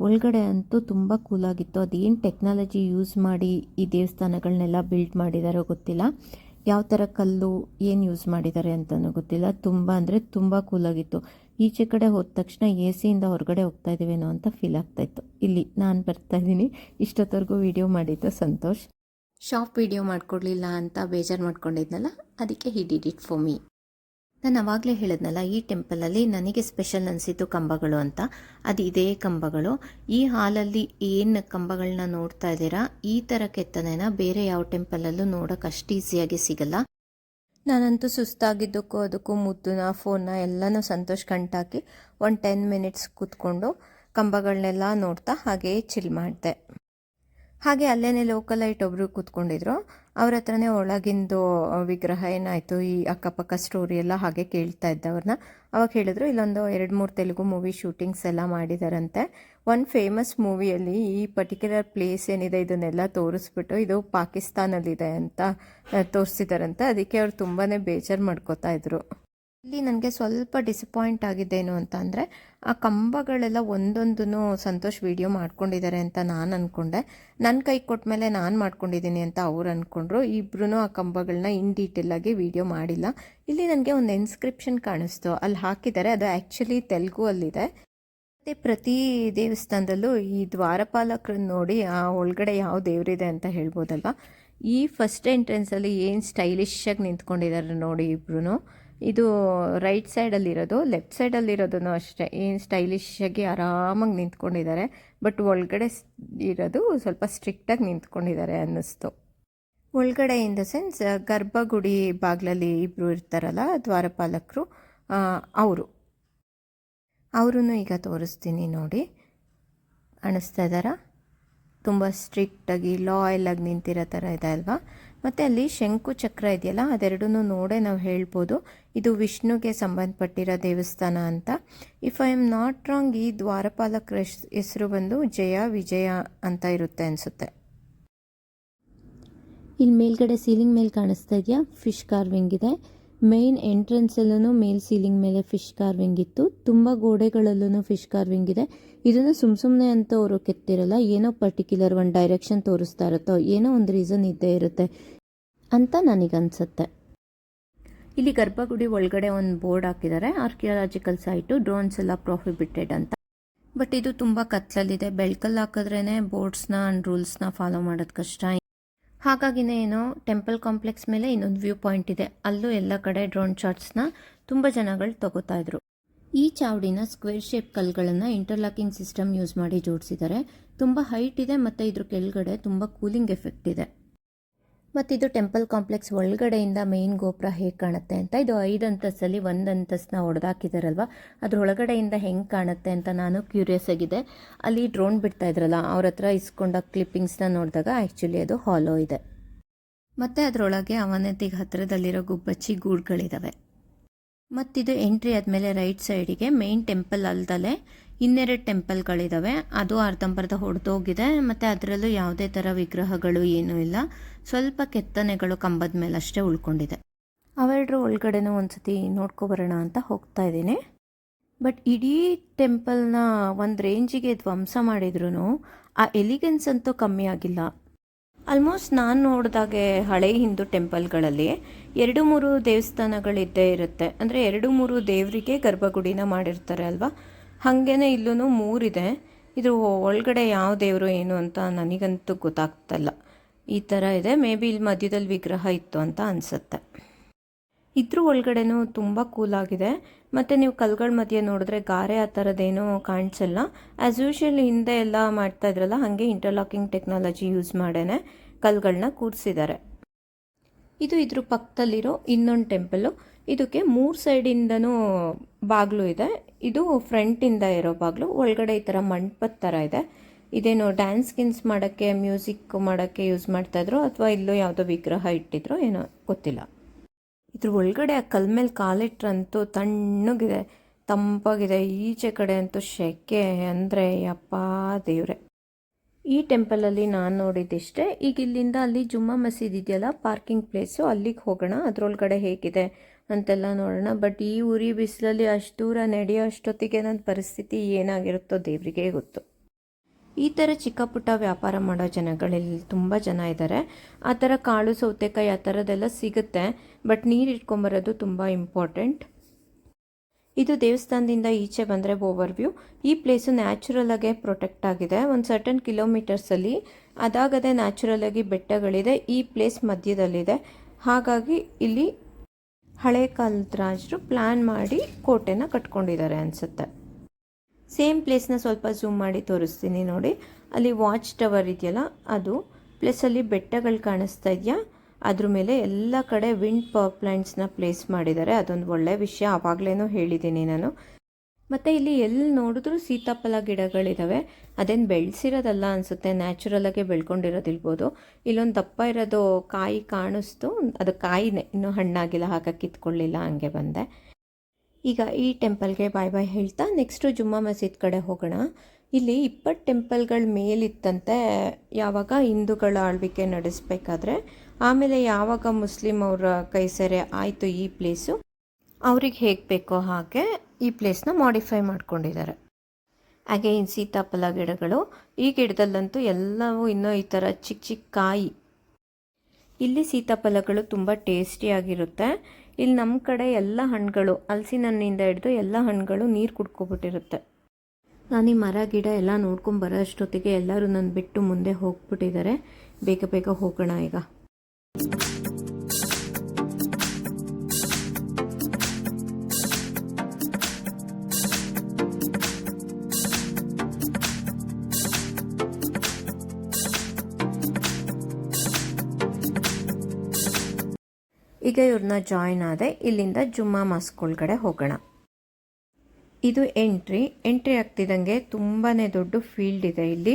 ಒಳಗಡೆ ಅಂತೂ ತುಂಬ ಕೂಲಾಗಿತ್ತು. ಅದೇನು ಟೆಕ್ನಾಲಜಿ ಯೂಸ್ ಮಾಡಿ ಈ ದೇವಸ್ಥಾನಗಳನ್ನೆಲ್ಲ ಬಿಲ್ಡ್ ಮಾಡಿದಾರೋ ಗೊತ್ತಿಲ್ಲ, ಯಾವ ಥರ ಕಲ್ಲು ಏನು ಯೂಸ್ ಮಾಡಿದ್ದಾರೆ ಅಂತಲೂ ಗೊತ್ತಿಲ್ಲ. ತುಂಬ ಅಂದರೆ ತುಂಬ ಕೂಲಾಗಿತ್ತು. ಈಚೆ ಕಡೆ ಹೋದ ತಕ್ಷಣ ಎ ಸಿಯಿಂದ ಹೊರಗಡೆ ಹೋಗ್ತಾ ಇದ್ದೀವೇನೋ ಅಂತ ಫೀಲ್ ಆಗ್ತಾಯಿತ್ತು. ಇಲ್ಲಿ ನಾನು ಬರ್ತಾಯಿದ್ದೀನಿ, ಇಷ್ಟೊತ್ತವರೆಗೂ ವೀಡಿಯೋ ಮಾಡಿದ್ದು ಸಂತೋಷ್. ಶಾಪ್ ವೀಡಿಯೋ ಮಾಡಿಕೊಡ್ಲಿಲ್ಲ ಅಂತ ಬೇಜಾರು ಮಾಡ್ಕೊಂಡಿದ್ನಲ್ಲ, ಅದಕ್ಕೆ he did it for me. ನಾನು ಆವಾಗಲೇ ಹೇಳಿದ್ನಲ್ಲ, ಈ ಟೆಂಪಲಲ್ಲಿ ನನಗೆ ಸ್ಪೆಷಲ್ ಅನಿಸಿದ್ದು ಕಂಬಗಳು ಅಂತ. ಅದು ಇದೇ ಕಂಬಗಳು. ಈ ಹಾಲಲ್ಲಿ ಏನು ಕಂಬಗಳನ್ನ ನೋಡ್ತಾ ಇದ್ದೀರಾ, ಈ ಥರ ಕೆತ್ತನೆನ ಬೇರೆ ಯಾವ ಟೆಂಪಲಲ್ಲೂ ನೋಡೋಕೆ ಅಷ್ಟು ಈಸಿಯಾಗಿ ಸಿಗಲ್ಲ. ನಾನಂತೂ ಸುಸ್ತಾಗಿದ್ದಕ್ಕೂ ಅದಕ್ಕೂ ಮುದ್ದನ್ನ ಫೋನ್ನ ಎಲ್ಲನೂ ಸಂತೋಷ್ ಕಂಟಾಕಿ ಒಂದು 10 ಮಿನಿಟ್ಸ್ ಕೂತ್ಕೊಂಡು ಕಂಬಗಳನ್ನೆಲ್ಲ ನೋಡ್ತಾ ಹಾಗೇ ಚಿಲ್ ಮಾಡಿದೆ. ಹಾಗೆ ಅಲ್ಲೇ ಲೋಕಲೈಟ್ ಒಬ್ಬರು ಕೂತ್ಕೊಂಡಿದ್ರು. ಅವ್ರ ಹತ್ರನೇ ಒಳಗಿಂದು ವಿಗ್ರಹ ಏನಾಯಿತು, ಈ ಅಕ್ಕಪಕ್ಕ ಸ್ಟೋರಿ ಎಲ್ಲ ಹಾಗೆ ಕೇಳ್ತಾ ಇದ್ದವ್ರನ್ನ. ಅವಾಗ ಹೇಳಿದ್ರು, ಇಲ್ಲೊಂದು 2-3 ತೆಲುಗು ಮೂವಿ ಶೂಟಿಂಗ್ಸ್ ಎಲ್ಲ ಮಾಡಿದಾರಂತೆ. ಒಂದು ಫೇಮಸ್ ಮೂವಿಯಲ್ಲಿ ಈ ಪರ್ಟಿಕ್ಯುಲರ್ ಪ್ಲೇಸ್ ಏನಿದೆ ಇದನ್ನೆಲ್ಲ ತೋರಿಸ್ಬಿಟ್ಟು ಇದು ಪಾಕಿಸ್ತಾನಲ್ಲಿದೆ ಅಂತ ತೋರಿಸಿದಾರಂತೆ. ಅದಕ್ಕೆ ಅವ್ರು ತುಂಬಾ ಬೇಜಾರು ಮಾಡ್ಕೋತಾ ಇದ್ರು. ಇಲ್ಲಿ ನನಗೆ ಸ್ವಲ್ಪ ಡಿಸಪಾಯಿಂಟ್ ಆಗಿದ್ದೇನು ಅಂತ ಅಂದರೆ, ಆ ಕಂಬಗಳೆಲ್ಲ ಒಂದೊಂದೂ ಸಂತೋಷ್ ವಿಡಿಯೋ ಮಾಡ್ಕೊಂಡಿದ್ದಾರೆ ಅಂತ ನಾನು ಅಂದ್ಕೊಂಡೆ. ನನ್ನ ಕೈ ಕೊಟ್ಟ ಮೇಲೆ ನಾನು ಮಾಡ್ಕೊಂಡಿದ್ದೀನಿ ಅಂತ ಅವ್ರು ಅಂದ್ಕೊಂಡ್ರು. ಇಬ್ಬರೂ ಆ ಕಂಬಗಳನ್ನ ಇನ್ ಡೀಟೇಲಾಗಿ ವಿಡಿಯೋ ಮಾಡಿಲ್ಲ. ಇಲ್ಲಿ ನನಗೆ ಒಂದು ಇನ್ಸ್ಕ್ರಿಪ್ಷನ್ ಕಾಣಿಸ್ತು, ಅಲ್ಲಿ ಹಾಕಿದ್ದಾರೆ. ಅದು ಆ್ಯಕ್ಚುಲಿ ತೆಲುಗು ಅಲ್ಲಿದೆ. ಮತ್ತು ಪ್ರತಿ ದೇವಸ್ಥಾನದಲ್ಲೂ ಈ ದ್ವಾರಪಾಲಕರನ್ನ ನೋಡಿ ಆ ಒಳಗಡೆ ಯಾವ ದೇವರಿದೆ ಅಂತ ಹೇಳ್ಬೋದಲ್ವ. ಈ ಫಸ್ಟ್ ಎಂಟ್ರೆನ್ಸಲ್ಲಿ ಏನು ಸ್ಟೈಲಿಶಾಗಿ ನಿಂತ್ಕೊಂಡಿದ್ದಾರೆ ನೋಡಿ ಇಬ್ಬರೂ. ಇದು ರೈಟ್ ಸೈಡಲ್ಲಿರೋದು, ಲೆಫ್ಟ್ ಸೈಡಲ್ಲಿರೋದು ಅಷ್ಟೇ ಏನು ಸ್ಟೈಲಿಶಾಗಿ ಆರಾಮಾಗಿ ನಿಂತ್ಕೊಂಡಿದ್ದಾರೆ. ಬಟ್ ಒಳಗಡೆ ಇರೋದು ಸ್ವಲ್ಪ ಸ್ಟ್ರಿಕ್ಟಾಗಿ ನಿಂತ್ಕೊಂಡಿದ್ದಾರೆ ಅನ್ನಿಸ್ತು. ಒಳಗಡೆ ಇನ್ ದ ಸೆನ್ಸ್ ಗರ್ಭಗುಡಿ ಬಾಗಿಲಲ್ಲಿ ಇಬ್ಬರು ಇರ್ತಾರಲ್ಲ ದ್ವಾರಪಾಲಕರು, ಅವರನ್ನು ಈಗ ತೋರಿಸ್ತೀನಿ ನೋಡಿ. ಕಾಣಿಸ್ತಾ ಇದ್ದಾರಾ? ತುಂಬ ಸ್ಟ್ರಿಕ್ಟಾಗಿ ಲಾಯಲಾಗಿ ನಿಂತಿರೋ ಥರ ಇದೆ ಅಲ್ವಾ. ಮತ್ತು ಅಲ್ಲಿ ಶಂಕು ಚಕ್ರ ಇದೆಯಲ್ಲ, ಅದೆರಡೂ ನೋಡೇ ನಾವು ಹೇಳ್ಬೋದು ಇದು ವಿಷ್ಣುಗೆ ಸಂಬಂಧಪಟ್ಟಿರೋ ದೇವಸ್ಥಾನ ಅಂತ. If I am not wrong, ಈ ದ್ವಾರಪಾಲಕರ ಹೆಸರು ಬಂದು ಜಯ ವಿಜಯ ಅಂತ ಇರುತ್ತೆ ಅನಿಸುತ್ತೆ. ಇಲ್ಲಿ ಮೇಲ್ಗಡೆ ಸೀಲಿಂಗ್ ಮೇಲೆ ಕಾಣಿಸ್ತಾ ಇದೆಯಾ, ಫಿಶ್ ಕಾರ್ವಿಂಗ್ ಇದೆ. ಮೇನ್ ಎಂಟ್ರೆನ್ಸಲ್ಲೂ ಮೇಲ್ ಸೀಲಿಂಗ್ ಮೇಲೆ ಫಿಶ್ ಕಾರ್ವಿಂಗ್ ಇತ್ತು. ತುಂಬ ಗೋಡೆಗಳಲ್ಲೂ ಫಿಶ್ ಕಾರ್ವಿಂಗ್ ಇದೆ. ಇದನ್ನು ಸುಮ್ಮನೆ ಅಂತ ಅವರು ಕೆತ್ತಿರಲ್ಲ, ಏನೋ ಪರ್ಟಿಕ್ಯುಲರ್ ಒಂದು ಡೈರೆಕ್ಷನ್ ತೋರಿಸ್ತಾ ಇರುತ್ತೋ, ಏನೋ ಒಂದು ರೀಸನ್ ಇದ್ದೇ ಇರುತ್ತೆ ಅಂತ ನನಗನ್ಸುತ್ತೆ. ಇಲ್ಲಿ ಗರ್ಭಗುಡಿ ಒಳಗಡೆ ಒಂದು ಬೋರ್ಡ್ ಹಾಕಿದ್ದಾರೆ, ಆರ್ಕಿಯಾಲಜಿಕಲ್ ಸೈಟು, ಡ್ರೋನ್ಸ್ ಎಲ್ಲ ಪ್ರೊಹಿಬಿಟೆಡ್ ಅಂತ. ಬಟ್ ಇದು ತುಂಬ ಕತ್ಲಲ್ಲಿದೆ. ಬೆಳಕಲ್ಲಿ ಹಾಕಿದ್ರೇ ಬೋರ್ಡ್ಸ್ನ ಆ್ಯಂಡ್ ರೂಲ್ಸ್ನ ಫಾಲೋ ಮಾಡೋದು ಕಷ್ಟ. ಹಾಗಾಗಿನೇ ಏನೋ ಟೆಂಪಲ್ ಕಾಂಪ್ಲೆಕ್ಸ್ ಮೇಲೆ ಇನ್ನೊಂದು ವ್ಯೂ ಪಾಯಿಂಟ್ ಇದೆ, ಅಲ್ಲೂ ಎಲ್ಲ ಕಡೆ ಡ್ರೋನ್ ಶಾಟ್ಸ್ನ ತುಂಬ ಜನಗಳು ತಗೋತಾ ಇದ್ರು. ಈ ಚಾವಡಿನ ಸ್ಕ್ವೇರ್ ಶೇಪ್ ಕಲ್ಗಳನ್ನು ಇಂಟರ್ಲಾಕಿಂಗ್ ಸಿಸ್ಟಮ್ ಯೂಸ್ ಮಾಡಿ ಜೋಡಿಸಿದ್ದಾರೆ. ತುಂಬ ಹೈಟ್ ಇದೆ ಮತ್ತು ಇದ್ರ ಕೆಳಗಡೆ ತುಂಬ ಕೂಲಿಂಗ್ ಎಫೆಕ್ಟ್ ಇದೆ. ಮತ್ತು ಇದು ಟೆಂಪಲ್ ಕಾಂಪ್ಲೆಕ್ಸ್ ಒಳಗಡೆಯಿಂದ ಮೇನ್ ಗೋಪುರ ಹೇಗೆ ಕಾಣುತ್ತೆ ಅಂತ. ಇದು 5 ಅಂತಸ್ತಲ್ಲಿ 1 ಅಂತಸ್ತನ್ನ ಹೊಡೆದಾಕಿದಾರಲ್ವ, ಅದ್ರೊಳಗಡೆಯಿಂದ ಹೆಂಗೆ ಕಾಣುತ್ತೆ ಅಂತ ನಾನು ಕ್ಯೂರಿಯಸ್ ಆಗಿದೆ. ಅಲ್ಲಿ ಡ್ರೋನ್ ಬಿಡ್ತಾ ಇದ್ರಲ್ಲ, ಅವ್ರ ಹತ್ರ ಇಸ್ಕೊಂಡ ಕ್ಲಿಪ್ಪಿಂಗ್ಸ್ನ ನೋಡಿದಾಗ ಆ್ಯಕ್ಚುಲಿ ಅದು ಹಾಲೋ ಇದೆ. ಮತ್ತು ಅದರೊಳಗೆ ಅವನತಿಗೆ ಹತ್ತಿರದಲ್ಲಿರೋ ಗುಬ್ಬಚ್ಚಿ ಗೂಡುಗಳಿದ್ದಾವೆ. ಮತ್ತಿದು ಎಂಟ್ರಿ ಆದಮೇಲೆ ರೈಟ್ ಸೈಡಿಗೆ ಮೇನ್ ಟೆಂಪಲ್ ಅಲ್ದಲೇ 2 ಟೆಂಪಲ್ಗಳಿದ್ದಾವೆ. ಅದು ಅರ್ಧಂಬರ್ಧ ಹೊಡೆದೋಗಿದೆ ಮತ್ತು ಅದರಲ್ಲೂ ಯಾವುದೇ ಥರ ವಿಗ್ರಹಗಳು ಏನೂ ಇಲ್ಲ. ಸ್ವಲ್ಪ ಕೆತ್ತನೆಗಳು ಕಂಬದ ಮೇಲೆ ಅಷ್ಟೇ ಉಳ್ಕೊಂಡಿದೆ. ಅವೆರಡರ ಒಳಗಡೆನೂ ಒಂದ್ಸತಿ ನೋಡ್ಕೊಬರೋಣ ಅಂತ ಹೋಗ್ತಾ ಇದ್ದೀನಿ. ಬಟ್ ಇಡೀ ಟೆಂಪಲ್ನ ಒಂದು ರೇಂಜಿಗೆ ಧ್ವಂಸ ಮಾಡಿದ್ರು ಆ ಎಲಿಗೆನ್ಸ್ ಅಂತೂ ಕಮ್ಮಿ ಆಗಿಲ್ಲ. ಆಲ್ಮೋಸ್ಟ್ ನಾನು ನೋಡಿದಾಗೆ ಹಳೆ ಹಿಂದೂ ಟೆಂಪಲ್ಗಳಲ್ಲಿ 2-3 ದೇವಸ್ಥಾನಗಳಿದ್ದೇ ಇರುತ್ತೆ. ಅಂದರೆ 2-3 ದೇವರಿಗೆ ಗರ್ಭಗುಡಿನ ಮಾಡಿರ್ತಾರೆ ಅಲ್ವಾ, ಹಾಗೇನೆ ಇಲ್ಲೂ 3 ಇದೆ. ಇದ್ರ ಒಳಗಡೆ ಯಾವ ದೇವರು ಏನು ಅಂತ ನನಗಂತೂ ಗೊತ್ತಾಗ್ತಲ್ಲ. ಈ ಥರ ಇದೆ. ಮೇ ಬಿ ಇಲ್ಲಿ ಮಧ್ಯದಲ್ಲಿ ವಿಗ್ರಹ ಇತ್ತು ಅಂತ ಅನಿಸುತ್ತೆ. ಇದ್ರ ಒಳಗಡೆನೂ ತುಂಬ ಕೂಲಾಗಿದೆ. ಮತ್ತು ನೀವು ಕಲ್ಗಳ ಮಧ್ಯೆ ನೋಡಿದ್ರೆ ಗಾರೆ ಆ ಥರದ್ದೇನೂ ಕಾಣಿಸಲ್ಲ. ಆ್ಯಸ್ ಯೂಶ್ವಲ್ ಹಿಂದೆ ಎಲ್ಲ ಮಾಡ್ತಾ ಇದ್ರಲ್ಲ, ಹಾಗೆ ಇಂಟರ್ಲಾಕಿಂಗ್ ಟೆಕ್ನಾಲಜಿ ಯೂಸ್ ಮಾಡೇ ಕಲ್ಗಳನ್ನ ಕೂರಿಸಿದ್ದಾರೆ. ಇದು ಇದ್ರ ಪಕ್ಕದಲ್ಲಿರೋ ಇನ್ನೊಂದು ಟೆಂಪಲ್ಲು. ಇದಕ್ಕೆ 3 ಸೈಡಿಂದನೂ ಬಾಗಿಲು ಇದೆ. ಇದು ಫ್ರಂಟಿಂದ ಇರೋ ಬಾಗಿಲು. ಒಳಗಡೆ ಈ ಥರ ಮಂಟಪದ ಥರ ಇದೆ. ಇದೇನು ಡ್ಯಾನ್ಸ್ ಗಿನ್ಸ್ ಮಾಡೋಕ್ಕೆ, ಮ್ಯೂಸಿಕ್ ಮಾಡೋಕ್ಕೆ ಯೂಸ್ ಮಾಡ್ತಾಯಿದ್ರು ಅಥವಾ ಇಲ್ಲೂ ಯಾವುದೋ ವಿಗ್ರಹ ಇಟ್ಟಿದ್ರು ಏನೋ ಗೊತ್ತಿಲ್ಲ. ಇದ್ರ ಒಳಗಡೆ ಆ ಕಲ್ ಮೇಲೆ ಕಾಲಿಟ್ರಂತೂ ತಣ್ಣಗಿದೆ, ತಂಪಾಗಿದೆ. ಈಚೆ ಕಡೆ ಅಂತೂ ಶೆಕೆ ಅಂದರೆ ಯಪ್ಪ ದೇವ್ರೆ. ಈ ಟೆಂಪಲಲ್ಲಿ ನಾನು ನೋಡಿದ್ದಿಷ್ಟೇ. ಈಗ ಇಲ್ಲಿಂದ ಅಲ್ಲಿ ಜುಮ್ಮಾ ಮಸೀದ್ ಇದೆಯಲ್ಲ, ಪಾರ್ಕಿಂಗ್ ಪ್ಲೇಸು, ಅಲ್ಲಿಗೆ ಹೋಗೋಣ. ಅದರೊಳಗಡೆ ಹೇಗಿದೆ ಅಂತೆಲ್ಲ ನೋಡೋಣ. ಬಟ್ ಈ ಉರಿ ಬಿಸಿಲಲ್ಲಿ ಅಷ್ಟು ದೂರ ನಡೆಯೋ ಅಷ್ಟೊತ್ತಿಗೆ ನನ್ನ ಪರಿಸ್ಥಿತಿ ಏನಾಗಿರುತ್ತೋ ದೇವರಿಗೆ ಗೊತ್ತು. ಈ ಥರ ಚಿಕ್ಕ ಪುಟ್ಟ ವ್ಯಾಪಾರ ಮಾಡೋ ಜನಗಳಲ್ಲಿ ತುಂಬ ಜನ ಇದ್ದಾರೆ. ಆ ಥರ ಕಾಳು ಸೌತೆಕಾಯಿ ಆ ಥರದ್ದೆಲ್ಲ ಸಿಗುತ್ತೆ. ಬಟ್ ನೀರು ಇಟ್ಕೊಂಬರೋದು ತುಂಬ ಇಂಪಾರ್ಟೆಂಟ್. ಇದು ದೇವಸ್ಥಾನದಿಂದ ಈಚೆ ಬಂದರೆ ಓವರ್ ವ್ಯೂ. ಈ ಪ್ಲೇಸು ನ್ಯಾಚುರಲಾಗೆ ಪ್ರೊಟೆಕ್ಟ್ ಆಗಿದೆ. ಒಂದು ಸರ್ಟನ್ ಕಿಲೋಮೀಟರ್ಸಲ್ಲಿ ಅದಾಗದೆ ನ್ಯಾಚುರಲಾಗಿ ಬೆಟ್ಟಗಳಿದೆ. ಈ ಪ್ಲೇಸ್ ಮಧ್ಯದಲ್ಲಿದೆ. ಹಾಗಾಗಿ ಇಲ್ಲಿ ಹಳೆ ಕಾಲದ ರಾಜರು ಪ್ಲ್ಯಾನ್ ಮಾಡಿ ಕೋಟೆನ ಕಟ್ಕೊಂಡಿದ್ದಾರೆ ಅನಿಸುತ್ತೆ. ಸೇಮ್ ಪ್ಲೇಸ್ನ ಸ್ವಲ್ಪ ಝೂಮ್ ಮಾಡಿ ತೋರಿಸ್ತೀನಿ ನೋಡಿ. ಅಲ್ಲಿ ವಾಚ್ ಟವರ್ ಇದೆಯಲ್ಲ ಅದು, ಪ್ಲಸ್ ಅಲ್ಲಿ ಬೆಟ್ಟಗಳು ಕಾಣಿಸ್ತಾ ಇದೆಯಾ, ಅದ್ರ ಮೇಲೆ ಎಲ್ಲ ಕಡೆ ವಿಂಡ್ ಪವರ್ ಪ್ಲ್ಯಾಂಟ್ಸ್ನ ಪ್ಲೇಸ್ ಮಾಡಿದ್ದಾರೆ. ಅದೊಂದು ಒಳ್ಳೆಯ ವಿಷಯ, ಆವಾಗಲೇ ಹೇಳಿದ್ದೀನಿ ನಾನು. ಮತ್ತು ಇಲ್ಲಿ ಎಲ್ಲಿ ನೋಡಿದ್ರೂ ಸೀತಾಫಲ ಗಿಡಗಳಿದ್ದಾವೆ. ಅದೇನು ಬೆಳೆಸಿರೋದಲ್ಲ ಅನಿಸುತ್ತೆ, ನ್ಯಾಚುರಲಾಗೆ ಬೆಳ್ಕೊಂಡಿರೋದಿರ್ಬೋದು. ಇಲ್ಲೊಂದು ದಪ್ಪ ಇರೋದು ಕಾಯಿ ಕಾಣಿಸ್ತು, ಅದು ಕಾಯಿನೇ, ಇನ್ನೂ ಹಣ್ಣಾಗಿಲ್ಲ, ಹಾಗಾಗಿ ಕಿತ್ಕೊಳ್ಳಿಲ್ಲ, ಹಂಗೆ ಬಂದೆ. ಈಗ ಈ ಟೆಂಪಲ್ಗೆ ಬಾಯ್ ಬಾಯ್ ಹೇಳ್ತಾ ನೆಕ್ಸ್ಟು ಜುಮ್ಮಾ ಮಸೀದ್ ಕಡೆ ಹೋಗೋಣ. ಇಲ್ಲಿ 20 ಟೆಂಪಲ್ಗಳ ಮೇಲಿತ್ತಂತೆ ಯಾವಾಗ ಹಿಂದೂಗಳ ಆಳ್ವಿಕೆ ನಡೆಸಬೇಕಾದ್ರೆ. ಆಮೇಲೆ ಯಾವಾಗ ಮುಸ್ಲಿಂ ಅವರ ಕೈ ಸೇರೆ ಆಯಿತು ಈ ಪ್ಲೇಸು, ಅವ್ರಿಗೆ ಹೇಗೆ ಬೇಕೋ ಹಾಗೆ ಈ ಪ್ಲೇಸ್ನ ಮಾಡಿಫೈ ಮಾಡ್ಕೊಂಡಿದ್ದಾರೆ. ಹಾಗೆ ಇನ್ನು ಸೀತಾಫಲ ಗಿಡಗಳು, ಈ ಗಿಡದಲ್ಲಂತೂ ಎಲ್ಲವೂ ಇನ್ನೂ ಈ ಥರ ಚಿಕ್ಕ ಚಿಕ್ಕ ಕಾಯಿ. ಇಲ್ಲಿ ಸೀತಾಫಲಗಳು ತುಂಬ ಟೇಸ್ಟಿಯಾಗಿರುತ್ತೆ. ಇಲ್ಲಿ ನಮ್ಮ ಕಡೆ ಎಲ್ಲ ಹಣ್ಣುಗಳು, ಹಲಸಿನ ಹಣ್ಣಿಂದ ಹಿಡಿದು ಎಲ್ಲ ಹಣ್ಣುಗಳು ನೀರು ಕುಡ್ಕೊಬಿಟ್ಟಿರುತ್ತೆ. ನಾನು ಈ ಮರ ಗಿಡ ಎಲ್ಲ ನೋಡ್ಕೊಂಬರೋ ಅಷ್ಟೊತ್ತಿಗೆ ಎಲ್ಲರೂ ನನ್ನ ಬಿಟ್ಟು ಮುಂದೆ ಹೋಗ್ಬಿಟ್ಟಿದ್ದಾರೆ. ಬೇಗ ಬೇಗ ಹೋಗೋಣ ಈಗ. ಈಗ ಇವ್ರನ್ನ ಜಾಯಿನ್ ಆದೆ. ಇಲ್ಲಿಂದ ಜುಮ್ಮಾ ಮಾಸ್ಕ್ ಒಳಗಡೆ ಹೋಗೋಣ. ಇದು ಎಂಟ್ರಿ ಆಗ್ತಿದ್ದಂಗೆ ತುಂಬಾ ದೊಡ್ಡ ಫೀಲ್ಡ್ ಇದೆ ಇಲ್ಲಿ.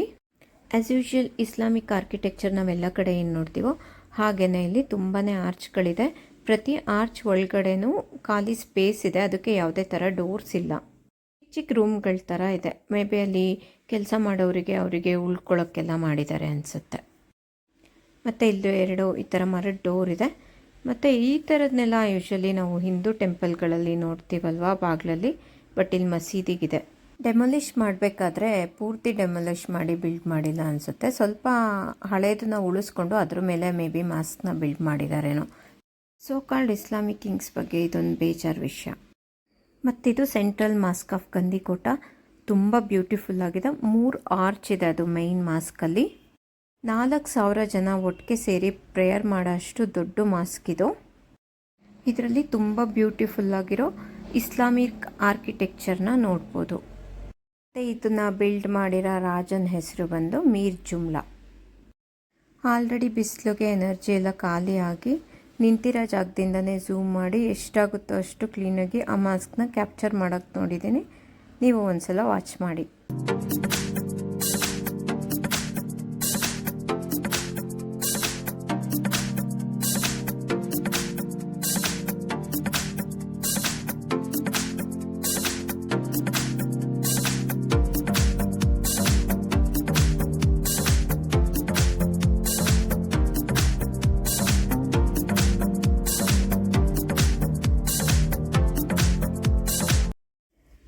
ಆ್ಯಸ್ ಯೂಶುವಲ್ ಇಸ್ಲಾಮಿಕ್ ಆರ್ಕಿಟೆಕ್ಚರ್ ನಾವೆಲ್ಲ ಕಡೆ ಏನು ನೋಡ್ತೀವೋ ಹಾಗೆಯೇ ಇಲ್ಲಿ ತುಂಬಾ ಆರ್ಚ್ಗಳಿದೆ. ಪ್ರತಿ ಆರ್ಚ್ ಒಳಗಡೆನೂ ಖಾಲಿ ಸ್ಪೇಸ್ ಇದೆ, ಅದಕ್ಕೆ ಯಾವುದೇ ಥರ ಡೋರ್ಸ್ ಇಲ್ಲ. ಚಿಕ್ಕ ಚಿಕ್ಕ ರೂಮ್ಗಳ ಥರ ಇದೆ. ಮೇ ಬಿ ಅಲ್ಲಿ ಕೆಲಸ ಮಾಡೋರಿಗೆ ಅವರಿಗೆ ಉಳ್ಕೊಳ್ಳೋಕ್ಕೆಲ್ಲ ಮಾಡಿದ್ದಾರೆ ಅನಿಸುತ್ತೆ. ಮತ್ತು ಇಲ್ಲಿ 2 ಈ ಥರ ಮರದ ಡೋರ್ ಇದೆ. ಮತ್ತು ಈ ಥರದನ್ನೆಲ್ಲ ಯೂಶ್ವಲಿ ನಾವು ಹಿಂದೂ ಟೆಂಪಲ್ಗಳಲ್ಲಿ ನೋಡ್ತೀವಲ್ವ ಬಾಗಿಲಲ್ಲಿ. ಬಟ್ ಇಲ್ಲಿ ಮಸೀದಿಗಿದೆ. ಡೆಮೊಲಿಷ್ ಮಾಡಬೇಕಾದ್ರೆ ಪೂರ್ತಿ ಡೆಮೊಲಿಷ್ ಮಾಡಿ ಬಿಲ್ಡ್ ಮಾಡಿಲ್ಲ ಅನಿಸುತ್ತೆ. ಸ್ವಲ್ಪ ಹಳೇದನ್ನ ಉಳಿಸ್ಕೊಂಡು ಅದ್ರ ಮೇಲೆ ಮೇ ಬಿ ಮಾಸ್ಕ್ನ ಬಿಲ್ಡ್ ಮಾಡಿದಾರೇನೋ. ಸೋ ಕಾಲ್ಡ್ ಇಸ್ಲಾಮಿಕ್ ಕಿಂಗ್ಸ್ ಬಗ್ಗೆ ಇದೊಂದು ಬೇಜಾರು ವಿಷಯ. ಮತ್ತಿದು ಸೆಂಟ್ರಲ್ ಮಾಸ್ಕ್ ಆಫ್ ಗಂದಿಕೋಟ. ತುಂಬ ಬ್ಯೂಟಿಫುಲ್ ಆಗಿದೆ. 3 ಆರ್ಚ್ ಇದೆ ಅದು ಮೈನ್ ಮಾಸ್ಕಲ್ಲಿ. 4000 ಜನ ಒಟ್ಟಿಗೆ ಸೇರಿ ಪ್ರೇಯರ್ ಮಾಡೋ ಅಷ್ಟು ದೊಡ್ಡ ಮಾಸ್ಕ್ ಇದು. ಇದರಲ್ಲಿ ತುಂಬ ಬ್ಯೂಟಿಫುಲ್ ಆಗಿರೋ ಇಸ್ಲಾಮಿಕ್ ಆರ್ಕಿಟೆಕ್ಚರ್ನ ನೋಡ್ಬೋದು. ಮತ್ತು ಇದನ್ನು ಬಿಲ್ಡ್ ಮಾಡಿರೋ ರಾಜನ ಹೆಸರು ಬಂದು ಮೀರ್ ಜುಮ್ಲಾ. ಆಲ್ರೆಡಿ ಬಿಸಿಲಿಗೆ ಎನರ್ಜಿ ಎಲ್ಲ ಖಾಲಿಯಾಗಿ ನಿಂತಿರೋ ಜಾಗದಿಂದನೇ ಝೂಮ್ ಮಾಡಿ ಎಷ್ಟಾಗುತ್ತೋ ಅಷ್ಟು ಕ್ಲೀನಾಗಿ ಆ ಮಾಸ್ಕ್ನ ಕ್ಯಾಪ್ಚರ್ ಮಾಡೋಕ್ಕೆ ನೋಡಿದ್ದೀನಿ. ನೀವು ಒಂದ್ಸಲ ವಾಚ್ ಮಾಡಿ.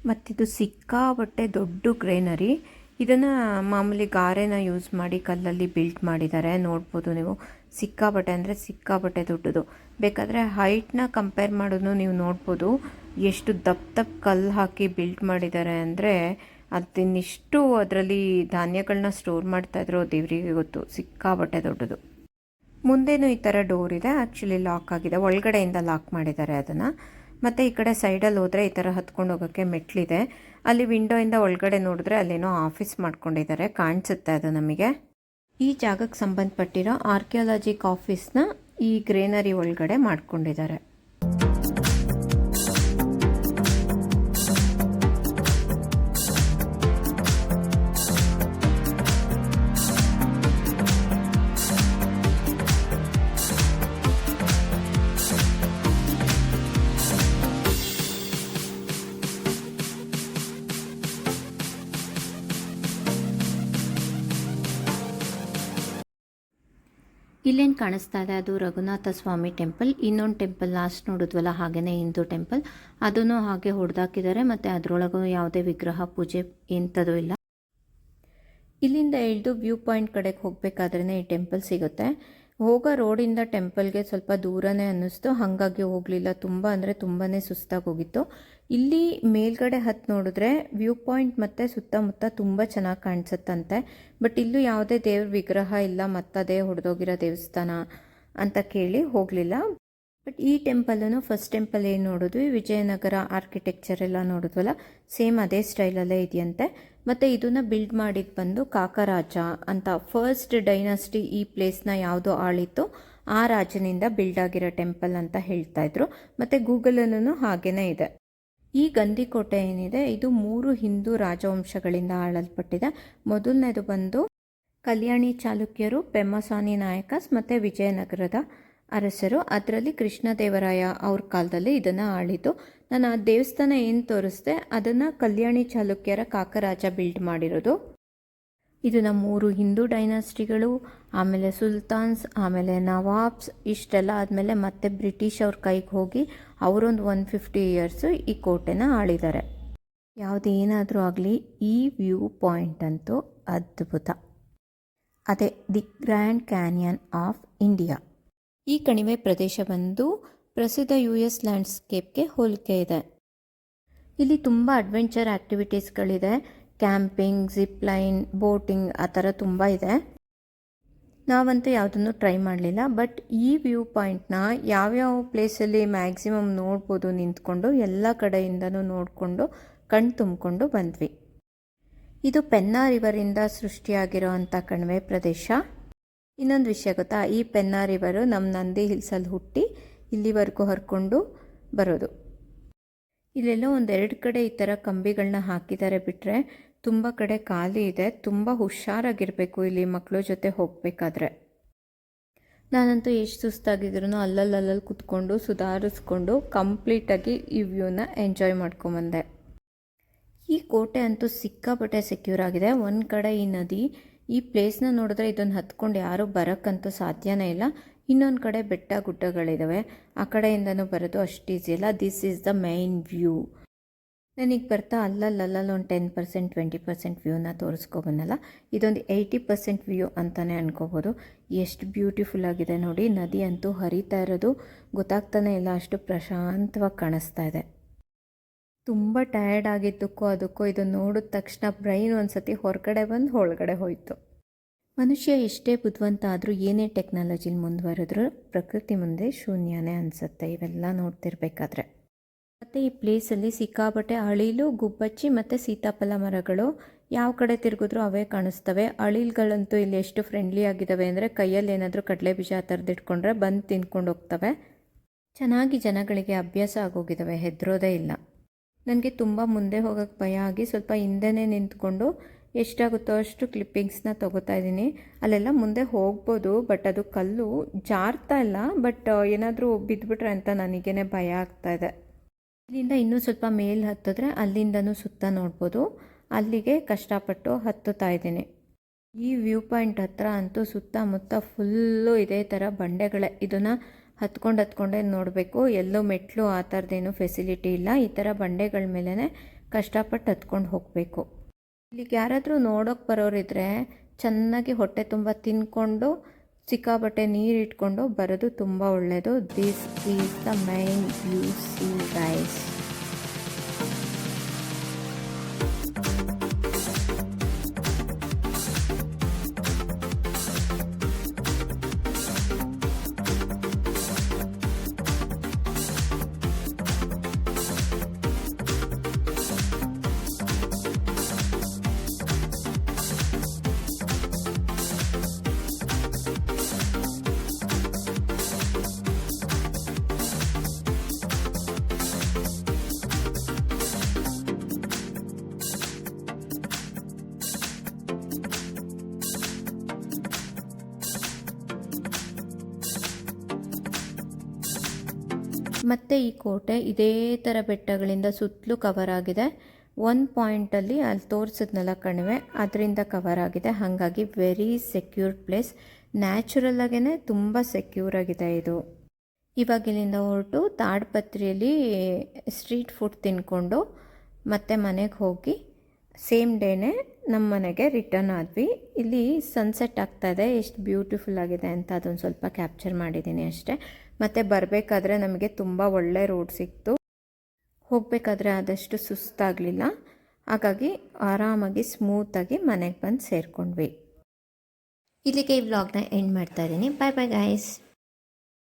ಮತ್ತಿದು ಸಿಕ್ಕಾಪಟ್ಟೆ ದೊಡ್ಡ ಗ್ರೇನರಿ. ಇದನ್ನು ಮಾಮೂಲಿ ಗಾರೆನ ಯೂಸ್ ಮಾಡಿ ಕಲ್ಲಲ್ಲಿ ಬಿಲ್ಡ್ ಮಾಡಿದ್ದಾರೆ, ನೋಡ್ಬೋದು ನೀವು. ಸಿಕ್ಕಾಪಟ್ಟೆ ಅಂದರೆ ಸಿಕ್ಕಾಪಟ್ಟೆ ದೊಡ್ಡದು. ಬೇಕಾದರೆ ಹೈಟ್ನ ಕಂಪೇರ್ ಮಾಡೋದು ನೀವು ನೋಡ್ಬೋದು. ಎಷ್ಟು ದಪ್ಪ ಕಲ್ಲು ಹಾಕಿ ಬಿಲ್ಡ್ ಮಾಡಿದ್ದಾರೆ ಅಂದರೆ ಅದನ್ನಿಷ್ಟು ಅದರಲ್ಲಿ ಧಾನ್ಯಗಳನ್ನ ಸ್ಟೋರ್ ಮಾಡ್ತಾಯಿದ್ರು ದೇವರಿಗೆ ಗೊತ್ತು. ಸಿಕ್ಕಾಪಟ್ಟೆ ದೊಡ್ಡದು. ಮುಂದೇನು ಈ ಥರ ಡೋರ್ ಇದೆ. ಆ್ಯಕ್ಚುಲಿ ಲಾಕ್ ಆಗಿದೆ, ಒಳಗಡೆಯಿಂದ ಲಾಕ್ ಮಾಡಿದ್ದಾರೆ ಅದನ್ನು. ಮತ್ತು ಈ ಕಡೆ ಸೈಡಲ್ಲಿ ಹೋದರೆ ಈ ಥರ ಹತ್ಕೊಂಡು ಹೋಗೋಕ್ಕೆ ಮೆಟ್ಲಿದೆ. ಅಲ್ಲಿ ವಿಂಡೋಯಿಂದ ಒಳಗಡೆ ನೋಡಿದ್ರೆ ಅಲ್ಲೇನೋ ಆಫೀಸ್ ಮಾಡ್ಕೊಂಡಿದ್ದಾರೆ, ಕಾಣಿಸುತ್ತೆ ಅದು ನಮಗೆ. ಈ ಜಾಗಕ್ಕೆ ಸಂಬಂಧಪಟ್ಟಿರೋ ಆರ್ಕಿಯಾಲಜಿಕ್ ಆಫೀಸ್ನ ಈ ಗ್ರೇನರಿ ಒಳಗಡೆ ಮಾಡ್ಕೊಂಡಿದ್ದಾರೆ. ಇಲ್ಲೇನು ಕಾಣಿಸ್ತಾ ಇದೆ ಅದು ರಘುನಾಥ ಸ್ವಾಮಿ ಟೆಂಪಲ್. ಇನ್ನೊಂದು ಟೆಂಪಲ್ ಲಾಸ್ಟ್ ನೋಡಿದ್ವಲ್ಲ ಹಾಗೆಯೇ ಹಿಂದೂ ಟೆಂಪಲ್, ಅದನ್ನು ಹಾಗೆ ಹೊಡೆದಾಕಿದ್ದಾರೆ. ಮತ್ತು ಅದರೊಳಗೂ ಯಾವುದೇ ವಿಗ್ರಹ ಪೂಜೆ ಎಂಥದೂ ಇಲ್ಲ. ಇಲ್ಲಿಂದ ಇಳಿದು ವ್ಯೂ ಪಾಯಿಂಟ್ ಕಡೆಗೆ ಹೋಗಬೇಕಾದ್ರೇ ಈ ಟೆಂಪಲ್ ಸಿಗುತ್ತೆ. ಹೋಗೋ ರೋಡಿಂದ ಟೆಂಪಲ್ಗೆ ಸ್ವಲ್ಪ ದೂರನೇ ಅನ್ನಿಸ್ತು, ಹಾಗಾಗಿ ಹೋಗಲಿಲ್ಲ. ತುಂಬ ಅಂದರೆ ತುಂಬಾ ಸುಸ್ತಾಗಿ ಹೋಗಿತ್ತು. ಇಲ್ಲಿ ಮೇಲ್ಗಡೆ ಹತ್ತು ನೋಡಿದ್ರೆ ವ್ಯೂ ಪಾಯಿಂಟ್ ಮತ್ತು ಸುತ್ತಮುತ್ತ ತುಂಬ ಚೆನ್ನಾಗಿ ಕಾಣಿಸುತ್ತಂತೆ. ಬಟ್ ಇಲ್ಲೂ ಯಾವುದೇ ದೇವ್ರ ವಿಗ್ರಹ ಇಲ್ಲ, ಮತ್ತದೇ ಹೊಡೆದೋಗಿರೋ ದೇವಸ್ಥಾನ ಅಂತ ಕೇಳಿ ಹೋಗಲಿಲ್ಲ. ಬಟ್ ಈ ಟೆಂಪಲನ್ನು ಫಸ್ಟ್ ಟೆಂಪಲ್ ಏನು ನೋಡಿದ್ವಿ, ವಿಜಯನಗರ ಆರ್ಕಿಟೆಕ್ಚರ್ ಎಲ್ಲ ನೋಡಿದ್ವಲ್ಲ, ಸೇಮ್ ಅದೇ ಸ್ಟೈಲಲ್ಲೇ ಇದೆಯಂತೆ. ಮತ್ತು ಇದನ್ನು ಬಿಲ್ಡ್ ಮಾಡಿದ್ದು ಬಂದು ಕಾಕರಾಜ ಅಂತ, ಫಸ್ಟ್ ಡೈನಾಸ್ಟಿ ಈ ಪ್ಲೇಸ್ನ ಯಾವುದೋ ಆಳಿತ್ತು ಆ ರಾಜನಿಂದ ಬಿಲ್ಡ್ ಆಗಿರೋ ಟೆಂಪಲ್ ಅಂತ ಹೇಳ್ತಾಯಿದ್ರು. ಮತ್ತು ಗೂಗಲಲ್ಲೂ ಹಾಗೇ ಇದೆ. ಈ ಗಂದಿಕೋಟೆ ಏನಿದೆ ಇದು 3 ಹಿಂದೂ ರಾಜವಂಶಗಳಿಂದ ಆಳಲ್ಪಟ್ಟಿದೆ. ಮೊದಲನೇದು ಬಂದು ಕಲ್ಯಾಣಿ ಚಾಲುಕ್ಯರು, ಪೆಮ್ಮಸಾನಿ ನಾಯಕಸ್ ಮತ್ತು ವಿಜಯನಗರದ ಅರಸರು. ಅದರಲ್ಲಿ ಕೃಷ್ಣದೇವರಾಯ ಅವ್ರ ಕಾಲದಲ್ಲಿ ಇದನ್ನು ಆಳಿದ್ದು. ನಾನು ಆ ದೇವಸ್ಥಾನ ಏನು ತೋರಿಸ್ದೆ ಅದನ್ನು ಕಲ್ಯಾಣಿ ಚಾಲುಕ್ಯರ ಕಾಕರಾಜ ಬಿಲ್ಡ್ ಮಾಡಿರೋದು. ಇದನ್ನು 3 ಹಿಂದೂ ಡೈನಾಸ್ಟಿಗಳು, ಆಮೇಲೆ ಸುಲ್ತಾನ್ಸ್, ಆಮೇಲೆ ನವಾಬ್ಸ್, ಇಷ್ಟೆಲ್ಲ ಆದಮೇಲೆ ಮತ್ತೆ ಬ್ರಿಟಿಷ್ ಅವ್ರ ಕೈಗೆ ಹೋಗಿ ಅವರೊಂದು 150 ಇಯರ್ಸು ಈ ಕೋಟೆನ ಆಳಿದ್ದಾರೆ. ಯಾವುದೇನಾದರೂ ಆಗಲಿ ಈ ವ್ಯೂ ಪಾಯಿಂಟ್ ಅಂತೂ ಅದ್ಭುತ. ಅದೇ the grand Canyon of India. ಈ ಕಣಿವೆ ಪ್ರದೇಶ ಬಂದು ಪ್ರಸಿದ್ಧ US ಲ್ಯಾಂಡ್ಸ್ಕೇಪ್ಗೆ ಹೋಲಿಕೆ ಇದೆ. ಇಲ್ಲಿ ತುಂಬ ಅಡ್ವೆಂಚರ್ ಆ್ಯಕ್ಟಿವಿಟೀಸ್ಗಳಿದೆ. ಕ್ಯಾಂಪಿಂಗ್, ಜಿಪ್ ಲೈನ್, ಬೋಟಿಂಗ್ ಆ ಥರ ತುಂಬ ಇದೆ. ನಾವಂತೂ ಯಾವುದನ್ನು ಟ್ರೈ ಮಾಡಲಿಲ್ಲ. ಬಟ್ ಈ ವ್ಯೂ ಪಾಯಿಂಟ್ನ ಯಾವ್ಯಾವ ಪ್ಲೇಸಲ್ಲಿ ಮ್ಯಾಕ್ಸಿಮಮ್ ನೋಡ್ಬೋದು ನಿಂತ್ಕೊಂಡು, ಎಲ್ಲ ಕಡೆಯಿಂದನೂ ನೋಡಿಕೊಂಡು ಕಣ್ಣು ತುಂಬಿಕೊಂಡು ಬಂದ್ವಿ. ಇದು ಪೆನ್ನಾ ರಿವರಿಂದ ಸೃಷ್ಟಿಯಾಗಿರೋ ಅಂಥ ಕಣಿವೆ ಪ್ರದೇಶ. ಇನ್ನೊಂದು ವಿಷಯ ಗೊತ್ತಾ, ಈ ಪೆನ್ನಾ ರಿವರು ನಮ್ಮ ನಂದಿ ಹಿಲ್ಸಲ್ಲಿ ಹುಟ್ಟಿ ಇಲ್ಲಿವರೆಗೂ ಹರ್ಕೊಂಡು ಬರೋದು. ಇಲ್ಲೆಲ್ಲೋ 1-2 ಕಡೆ ಈ ಥರ ಕಂಬಿಗಳನ್ನ ಹಾಕಿದ್ದಾರೆ, ಬಿಟ್ಟರೆ ತುಂಬ ಕಡೆ ಖಾಲಿ ಇದೆ. ತುಂಬ ಹುಷಾರಾಗಿರಬೇಕು ಇಲ್ಲಿ ಮಕ್ಕಳ ಜೊತೆ ಹೋಗಬೇಕಾದ್ರೆ. ನಾನಂತೂ ಎಷ್ಟು ಸುಸ್ತಾಗಿದ್ರು ಅಲ್ಲಲ್ಲಿ ಕೂತ್ಕೊಂಡು ಸುಧಾರಿಸ್ಕೊಂಡು ಕಂಪ್ಲೀಟಾಗಿ ಈ ವ್ಯೂನ ಎಂಜಾಯ್ ಮಾಡ್ಕೊಂಬಂದೆ. ಈ ಕೋಟೆ ಅಂತೂ ಸಿಕ್ಕಾಪಟ್ಟೆ ಸೆಕ್ಯೂರ್ ಆಗಿದೆ. ಒಂದು ಕಡೆ ಈ ನದಿ, ಈ ಪ್ಲೇಸ್ನ ನೋಡಿದ್ರೆ ಇದನ್ನು ಹತ್ಕೊಂಡು ಯಾರೂ ಬರೋಕ್ಕಂತೂ ಸಾಧ್ಯನೇ ಇಲ್ಲ. ಇನ್ನೊಂದು ಕಡೆ ಬೆಟ್ಟ ಗುಡ್ಡಗಳಿದ್ದಾವೆ, ಆ ಕಡೆಯಿಂದನೂ ಬರೋದು ಅಷ್ಟು ಈಸಿ ಅಲ್ಲ. This is the main view. ನನಗೆ ಬರ್ತಾ ಅಲ್ಲಲ್ಲಿ ಒಂದು 10% 20% ವ್ಯೂನ ತೋರಿಸ್ಕೊಬನ್ನಲ್ಲ. ಇದೊಂದು 80% ವ್ಯೂ ಅಂತಲೇ ಅನ್ಕೋಬೋದು. ಎಷ್ಟು ಬ್ಯೂಟಿಫುಲ್ ಆಗಿದೆ ನೋಡಿ. ನದಿ ಅಂತೂ ಹರಿತಾ ಇರೋದು ಗೊತ್ತಾಗ್ತಾನೆ ಇಲ್ಲ, ಅಷ್ಟು ಪ್ರಶಾಂತವಾಗಿ ಕಾಣಿಸ್ತಾ ಇದೆ. ತುಂಬ ಟಯರ್ಡ್ ಆಗಿದ್ದಕ್ಕೂ ಅದಕ್ಕೂ ಇದನ್ನು ನೋಡಿದ ತಕ್ಷಣ ಬ್ರೈನ್ ಒಂದು ಸತಿ ಹೊರಗಡೆ ಬಂದು ಒಳಗಡೆ ಹೋಯಿತು. ಮನುಷ್ಯ ಎಷ್ಟೇ ಬುದ್ಧಿವಂತ ಆದರೂ ಏನೇ ಟೆಕ್ನಾಲಜಿಲಿ ಮುಂದುವರೆದ್ರೂ ಪ್ರಕೃತಿ ಮುಂದೆ ಶೂನ್ಯನೇ ಅನಿಸುತ್ತೆ ಇವೆಲ್ಲ ನೋಡ್ತಿರ್ಬೇಕಾದ್ರೆ. ಮತ್ತು ಈ ಪ್ಲೇಸಲ್ಲಿ ಸಿಕ್ಕಾಪಟ್ಟೆ ಅಳಿಲು, ಗುಬ್ಬಚ್ಚಿ ಮತ್ತು ಸೀತಾಫಲ ಮರಗಳು ಯಾವ ಕಡೆ ತಿರುಗಿದ್ರೂ ಅವೇ ಕಾಣಿಸ್ತವೆ. ಅಳಿಲ್ಗಳಂತೂ ಇಲ್ಲಿ ಎಷ್ಟು ಫ್ರೆಂಡ್ಲಿ ಆಗಿದ್ದಾವೆ ಅಂದರೆ ಕೈಯಲ್ಲಿ ಏನಾದರೂ ಕಡಲೆ ಬೀಜ ಆ ಥರದ್ದು ಇಟ್ಕೊಂಡ್ರೆ ಬಂದು ತಿನ್ಕೊಂಡು ಹೋಗ್ತವೆ. ಚೆನ್ನಾಗಿ ಜನಗಳಿಗೆ ಅಭ್ಯಾಸ ಆಗೋಗಿದ್ದಾವೆ, ಹೆದರೋದೇ ಇಲ್ಲ. ನನಗೆ ತುಂಬ ಮುಂದೆ ಹೋಗೋಕ್ಕೆ ಭಯ ಆಗಿ ಸ್ವಲ್ಪ ಹಿಂದೆನೇ ನಿಂತ್ಕೊಂಡು ಎಷ್ಟಾಗುತ್ತೋ ಅಷ್ಟು ಕ್ಲಿಪ್ಪಿಂಗ್ಸ್ನ ತೊಗೋತಾ ಇದ್ದೀನಿ. ಅಲ್ಲೆಲ್ಲ ಮುಂದೆ ಹೋಗ್ಬೋದು, ಬಟ್ ಅದು ಕಲ್ಲು ಜಾರ್ತಾ ಇಲ್ಲ. ಬಟ್ ಏನಾದರೂ ಬಿದ್ದುಬಿಟ್ರೆ ಅಂತ ನನಗೇನೆ ಭಯ ಆಗ್ತಾಯಿದೆ. ಇಲ್ಲಿಂದ ಇನ್ನೂ ಸ್ವಲ್ಪ ಮೇಲೆ ಹತ್ತಿದ್ರೆ ಅಲ್ಲಿಂದನೂ ಸುತ್ತ ನೋಡ್ಬೋದು. ಅಲ್ಲಿಗೆ ಕಷ್ಟಪಟ್ಟು ಹತ್ತುತ್ತಾ ಇದ್ದೀನಿ. ಈ ವ್ಯೂ ಪಾಯಿಂಟ್ ಹತ್ರ ಅಂತೂ ಸುತ್ತಮುತ್ತ ಫುಲ್ಲು ಇದೇ ಥರ ಬಂಡೆಗಳೇ. ಇದನ್ನು ಹತ್ಕೊಂಡೇ ನೋಡಬೇಕು. ಎಲ್ಲೋ ಮೆಟ್ಲು ಆ ಥರದ್ದೇನು ಫೆಸಿಲಿಟಿ ಇಲ್ಲ. ಈ ಥರ ಬಂಡೆಗಳ ಮೇಲೇ ಕಷ್ಟಪಟ್ಟು ಹತ್ಕೊಂಡು ಹೋಗಬೇಕು. ಇಲ್ಲಿಗೆ ಯಾರಾದರೂ ನೋಡೋಕ್ಕೆ ಬರೋರಿದ್ರೆ ಚೆನ್ನಾಗಿ ಹೊಟ್ಟೆ ತುಂಬ ತಿನ್ಕೊಂಡು ಸಿಕ್ಕಾಬಟ್ಟೆ ನೀರಿಟ್ಕೊಂಡು ಬರೋದು ತುಂಬ ಒಳ್ಳೆಯದು. This is the main view C guys. ಮತ್ತು ಈ ಕೋಟೆ ಇದೇ ಥರ ಬೆಟ್ಟಗಳಿಂದ ಸುತ್ತಲೂ ಕವರ್ ಆಗಿದೆ. ಒಂದು ಪಾಯಿಂಟಲ್ಲಿ ಅಲ್ಲಿ ತೋರಿಸಿದ್ನಲ್ಲ ಕಣಿವೆ, ಅದರಿಂದ ಕವರ್ ಆಗಿದೆ. ಹಾಗಾಗಿ ವೆರಿ ಸೆಕ್ಯೂರ್ ಪ್ಲೇಸ್. ನ್ಯಾಚುರಲ್ಲಾಗೇ ತುಂಬ ಸೆಕ್ಯೂರ್ ಆಗಿದೆ ಇದು. ಇವಾಗ ಇಲ್ಲಿಂದ ಹೊರಟು ತಾಡ್ಪತ್ರಿಯಲ್ಲಿ ಸ್ಟ್ರೀಟ್ ಫುಡ್ ತಿನ್ಕೊಂಡು ಮತ್ತೆ ಮನೆಗೆ ಹೋಗಿ ಸೇಮ್ ಡೇನೇ ನಮ್ಮ ಮನೆಗೆ ರಿಟರ್ನ್ ಆದ್ವಿ. ಇಲ್ಲಿ ಸನ್ಸೆಟ್ ಆಗ್ತಾಯಿದೆ, ಎಷ್ಟು ಬ್ಯೂಟಿಫುಲ್ ಆಗಿದೆ ಅಂತ ಅದೊಂದು ಸ್ವಲ್ಪ ಕ್ಯಾಪ್ಚರ್ ಮಾಡಿದ್ದೀನಿ ಅಷ್ಟೇ. ಮತ್ತು ಬರಬೇಕಾದ್ರೆ ನಮಗೆ ತುಂಬ ಒಳ್ಳೆ ರೋಡ್ ಸಿಕ್ತು. ಹೋಗಬೇಕಾದ್ರೆ ಆದಷ್ಟು ಸುಸ್ತಾಗಲಿಲ್ಲ, ಹಾಗಾಗಿ ಆರಾಮಾಗಿ ಸ್ಮೂತಾಗಿ ಮನೆಗೆ ಬಂದು ಸೇರಿಕೊಂಡ್ವಿ. ಇಲ್ಲಿಗೆ ಈ ವ್ಲಾಗ್ನ ಎಂಡ್ ಮಾಡ್ತಾ ಇದ್ದೀನಿ. ಬಾಯ್ ಬಾಯ್ ಗೈಸ್.